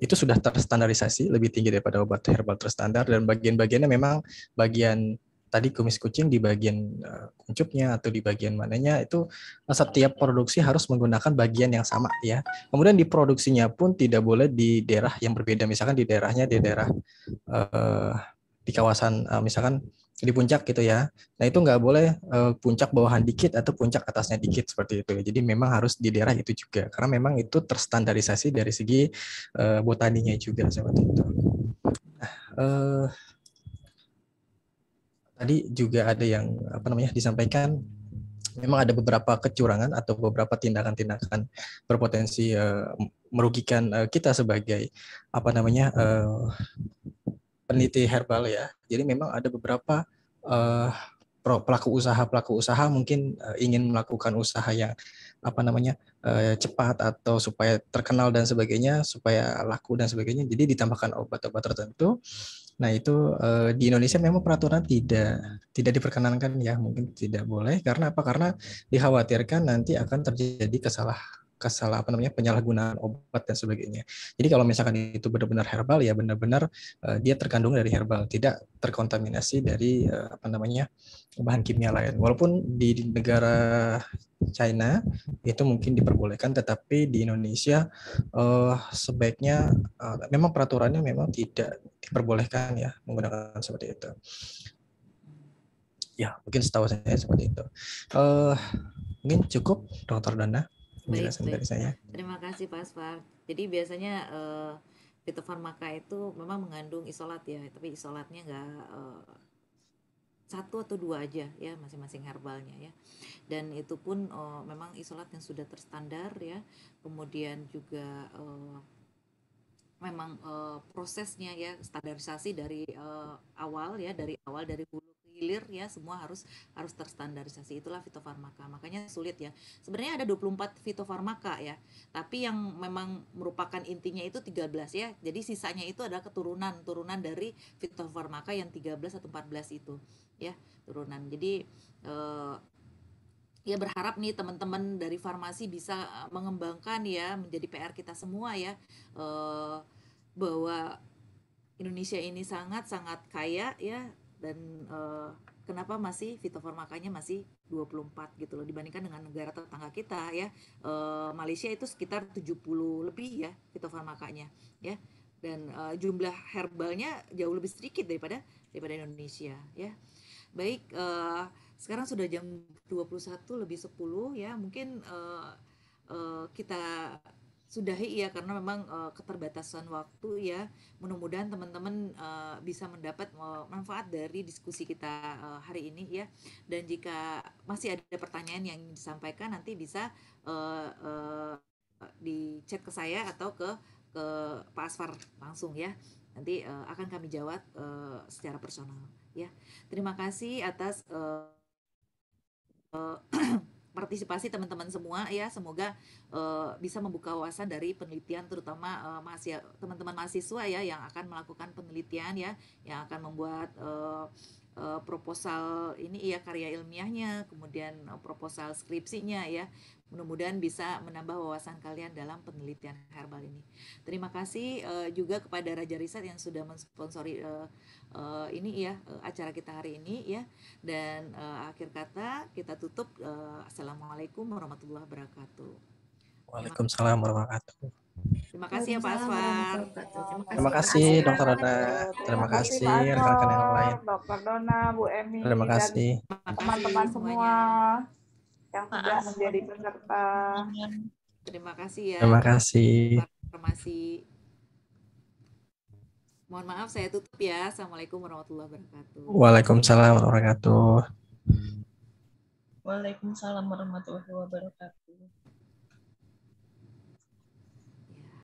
[SPEAKER 2] itu sudah terstandarisasi, lebih tinggi daripada obat herbal terstandar, dan bagian-bagiannya memang bagian tadi kumis kucing di bagian kuncupnya atau di bagian mananya itu setiap produksi harus menggunakan bagian yang sama ya. Kemudian diproduksinya pun tidak boleh di daerah yang berbeda. Misalkan di daerahnya di daerah di kawasan misalkan di puncak gitu ya. Nah itu nggak boleh puncak bawahan dikit atau puncak atasnya dikit seperti itu. Jadi memang harus di daerah itu juga karena memang itu terstandarisasi dari segi botaninya juga seperti itu. Nah, tadi juga ada yang disampaikan memang ada beberapa kecurangan atau beberapa tindakan-tindakan berpotensi merugikan kita sebagai peneliti herbal ya. Jadi memang ada beberapa pelaku usaha mungkin ingin melakukan usaha yang cepat atau supaya terkenal dan sebagainya, supaya laku dan sebagainya. Jadi ditambahkan obat-obat tertentu. Nah itu di Indonesia memang peraturan tidak diperkenankan ya, mungkin tidak boleh. Karena apa? Karena dikhawatirkan nanti akan terjadi penyalahgunaan obat dan sebagainya. Jadi kalau misalkan itu benar-benar herbal ya benar-benar dia terkandung dari herbal, tidak terkontaminasi dari bahan kimia lain. Walaupun di negara China itu mungkin diperbolehkan, tetapi di Indonesia sebaiknya memang peraturannya memang tidak diperbolehkan ya menggunakan seperti itu. Ya mungkin setahu saya seperti itu. Mungkin cukup Dr. Dana penjelasan dari saya.
[SPEAKER 1] Terima kasih Pak Asfar. Jadi biasanya fitofarmaka itu memang mengandung isolat ya, tapi isolatnya nggak satu atau dua aja ya masing-masing herbalnya ya. Dan itu pun memang isolat yang sudah terstandar ya. Kemudian juga memang prosesnya ya standarisasi dari awal dari hulu ke hilir ya, semua harus terstandarisasi. Itulah fitofarmaka. Makanya sulit ya. Sebenarnya ada 24 fitofarmaka ya, tapi yang memang merupakan intinya itu 13 ya. Jadi sisanya itu adalah turunan dari fitofarmaka yang 13 atau 14 itu ya, turunan. Jadi ya berharap nih teman-teman dari farmasi bisa mengembangkan ya, menjadi PR kita semua ya, bahwa Indonesia ini sangat-sangat kaya ya, dan kenapa masih fitofarmakanya masih 24 gitu loh, dibandingkan dengan negara tetangga kita ya. Malaysia itu sekitar 70 lebih ya fitofarmakanya ya, dan jumlah herbalnya jauh lebih sedikit daripada Indonesia ya. Baik, sekarang sudah jam 21:10 ya, mungkin kita sudahi ya, karena memang keterbatasan waktu ya. Mudah-mudahan teman-teman bisa mendapat manfaat dari diskusi kita hari ini ya. Dan jika masih ada pertanyaan yang ingin disampaikan, nanti bisa di chat ke saya atau ke Pak Asfar langsung ya. Nanti akan kami jawab secara personal ya. Terima kasih atas partisipasi teman-teman semua ya. Semoga bisa membuka wawasan dari penelitian, terutama teman-teman mahasiswa ya yang akan melakukan penelitian ya, yang akan membuat proposal ini ya, karya ilmiahnya, kemudian proposal skripsinya ya. Mudah-mudahan bisa menambah wawasan kalian dalam penelitian herbal ini. Terima kasih juga kepada Raja Riset yang sudah mensponsori ini ya, acara kita hari ini ya. Dan akhir kata kita tutup. Assalamualaikum warahmatullahi wabarakatuh.
[SPEAKER 2] Waalaikumsalam warahmatullahi wabarakatuh.
[SPEAKER 1] Terima kasih ya Pak Asfar.
[SPEAKER 2] Terima kasih Dr. Dona. Terima kasih rekan-rekan yang lain.
[SPEAKER 5] Dr. Dona, Bu Emi,
[SPEAKER 2] terima kasih.
[SPEAKER 5] Dan teman-teman semua yang sudah menjadi peserta.
[SPEAKER 1] Terima kasih ya.
[SPEAKER 2] Terima kasih.
[SPEAKER 1] Informasi. Mohon maaf saya tutup ya. Assalamualaikum warahmatullahi wabarakatuh.
[SPEAKER 2] Waalaikumsalam warahmatullahi wabarakatuh.
[SPEAKER 6] Waalaikumsalam warahmatullahi wabarakatuh.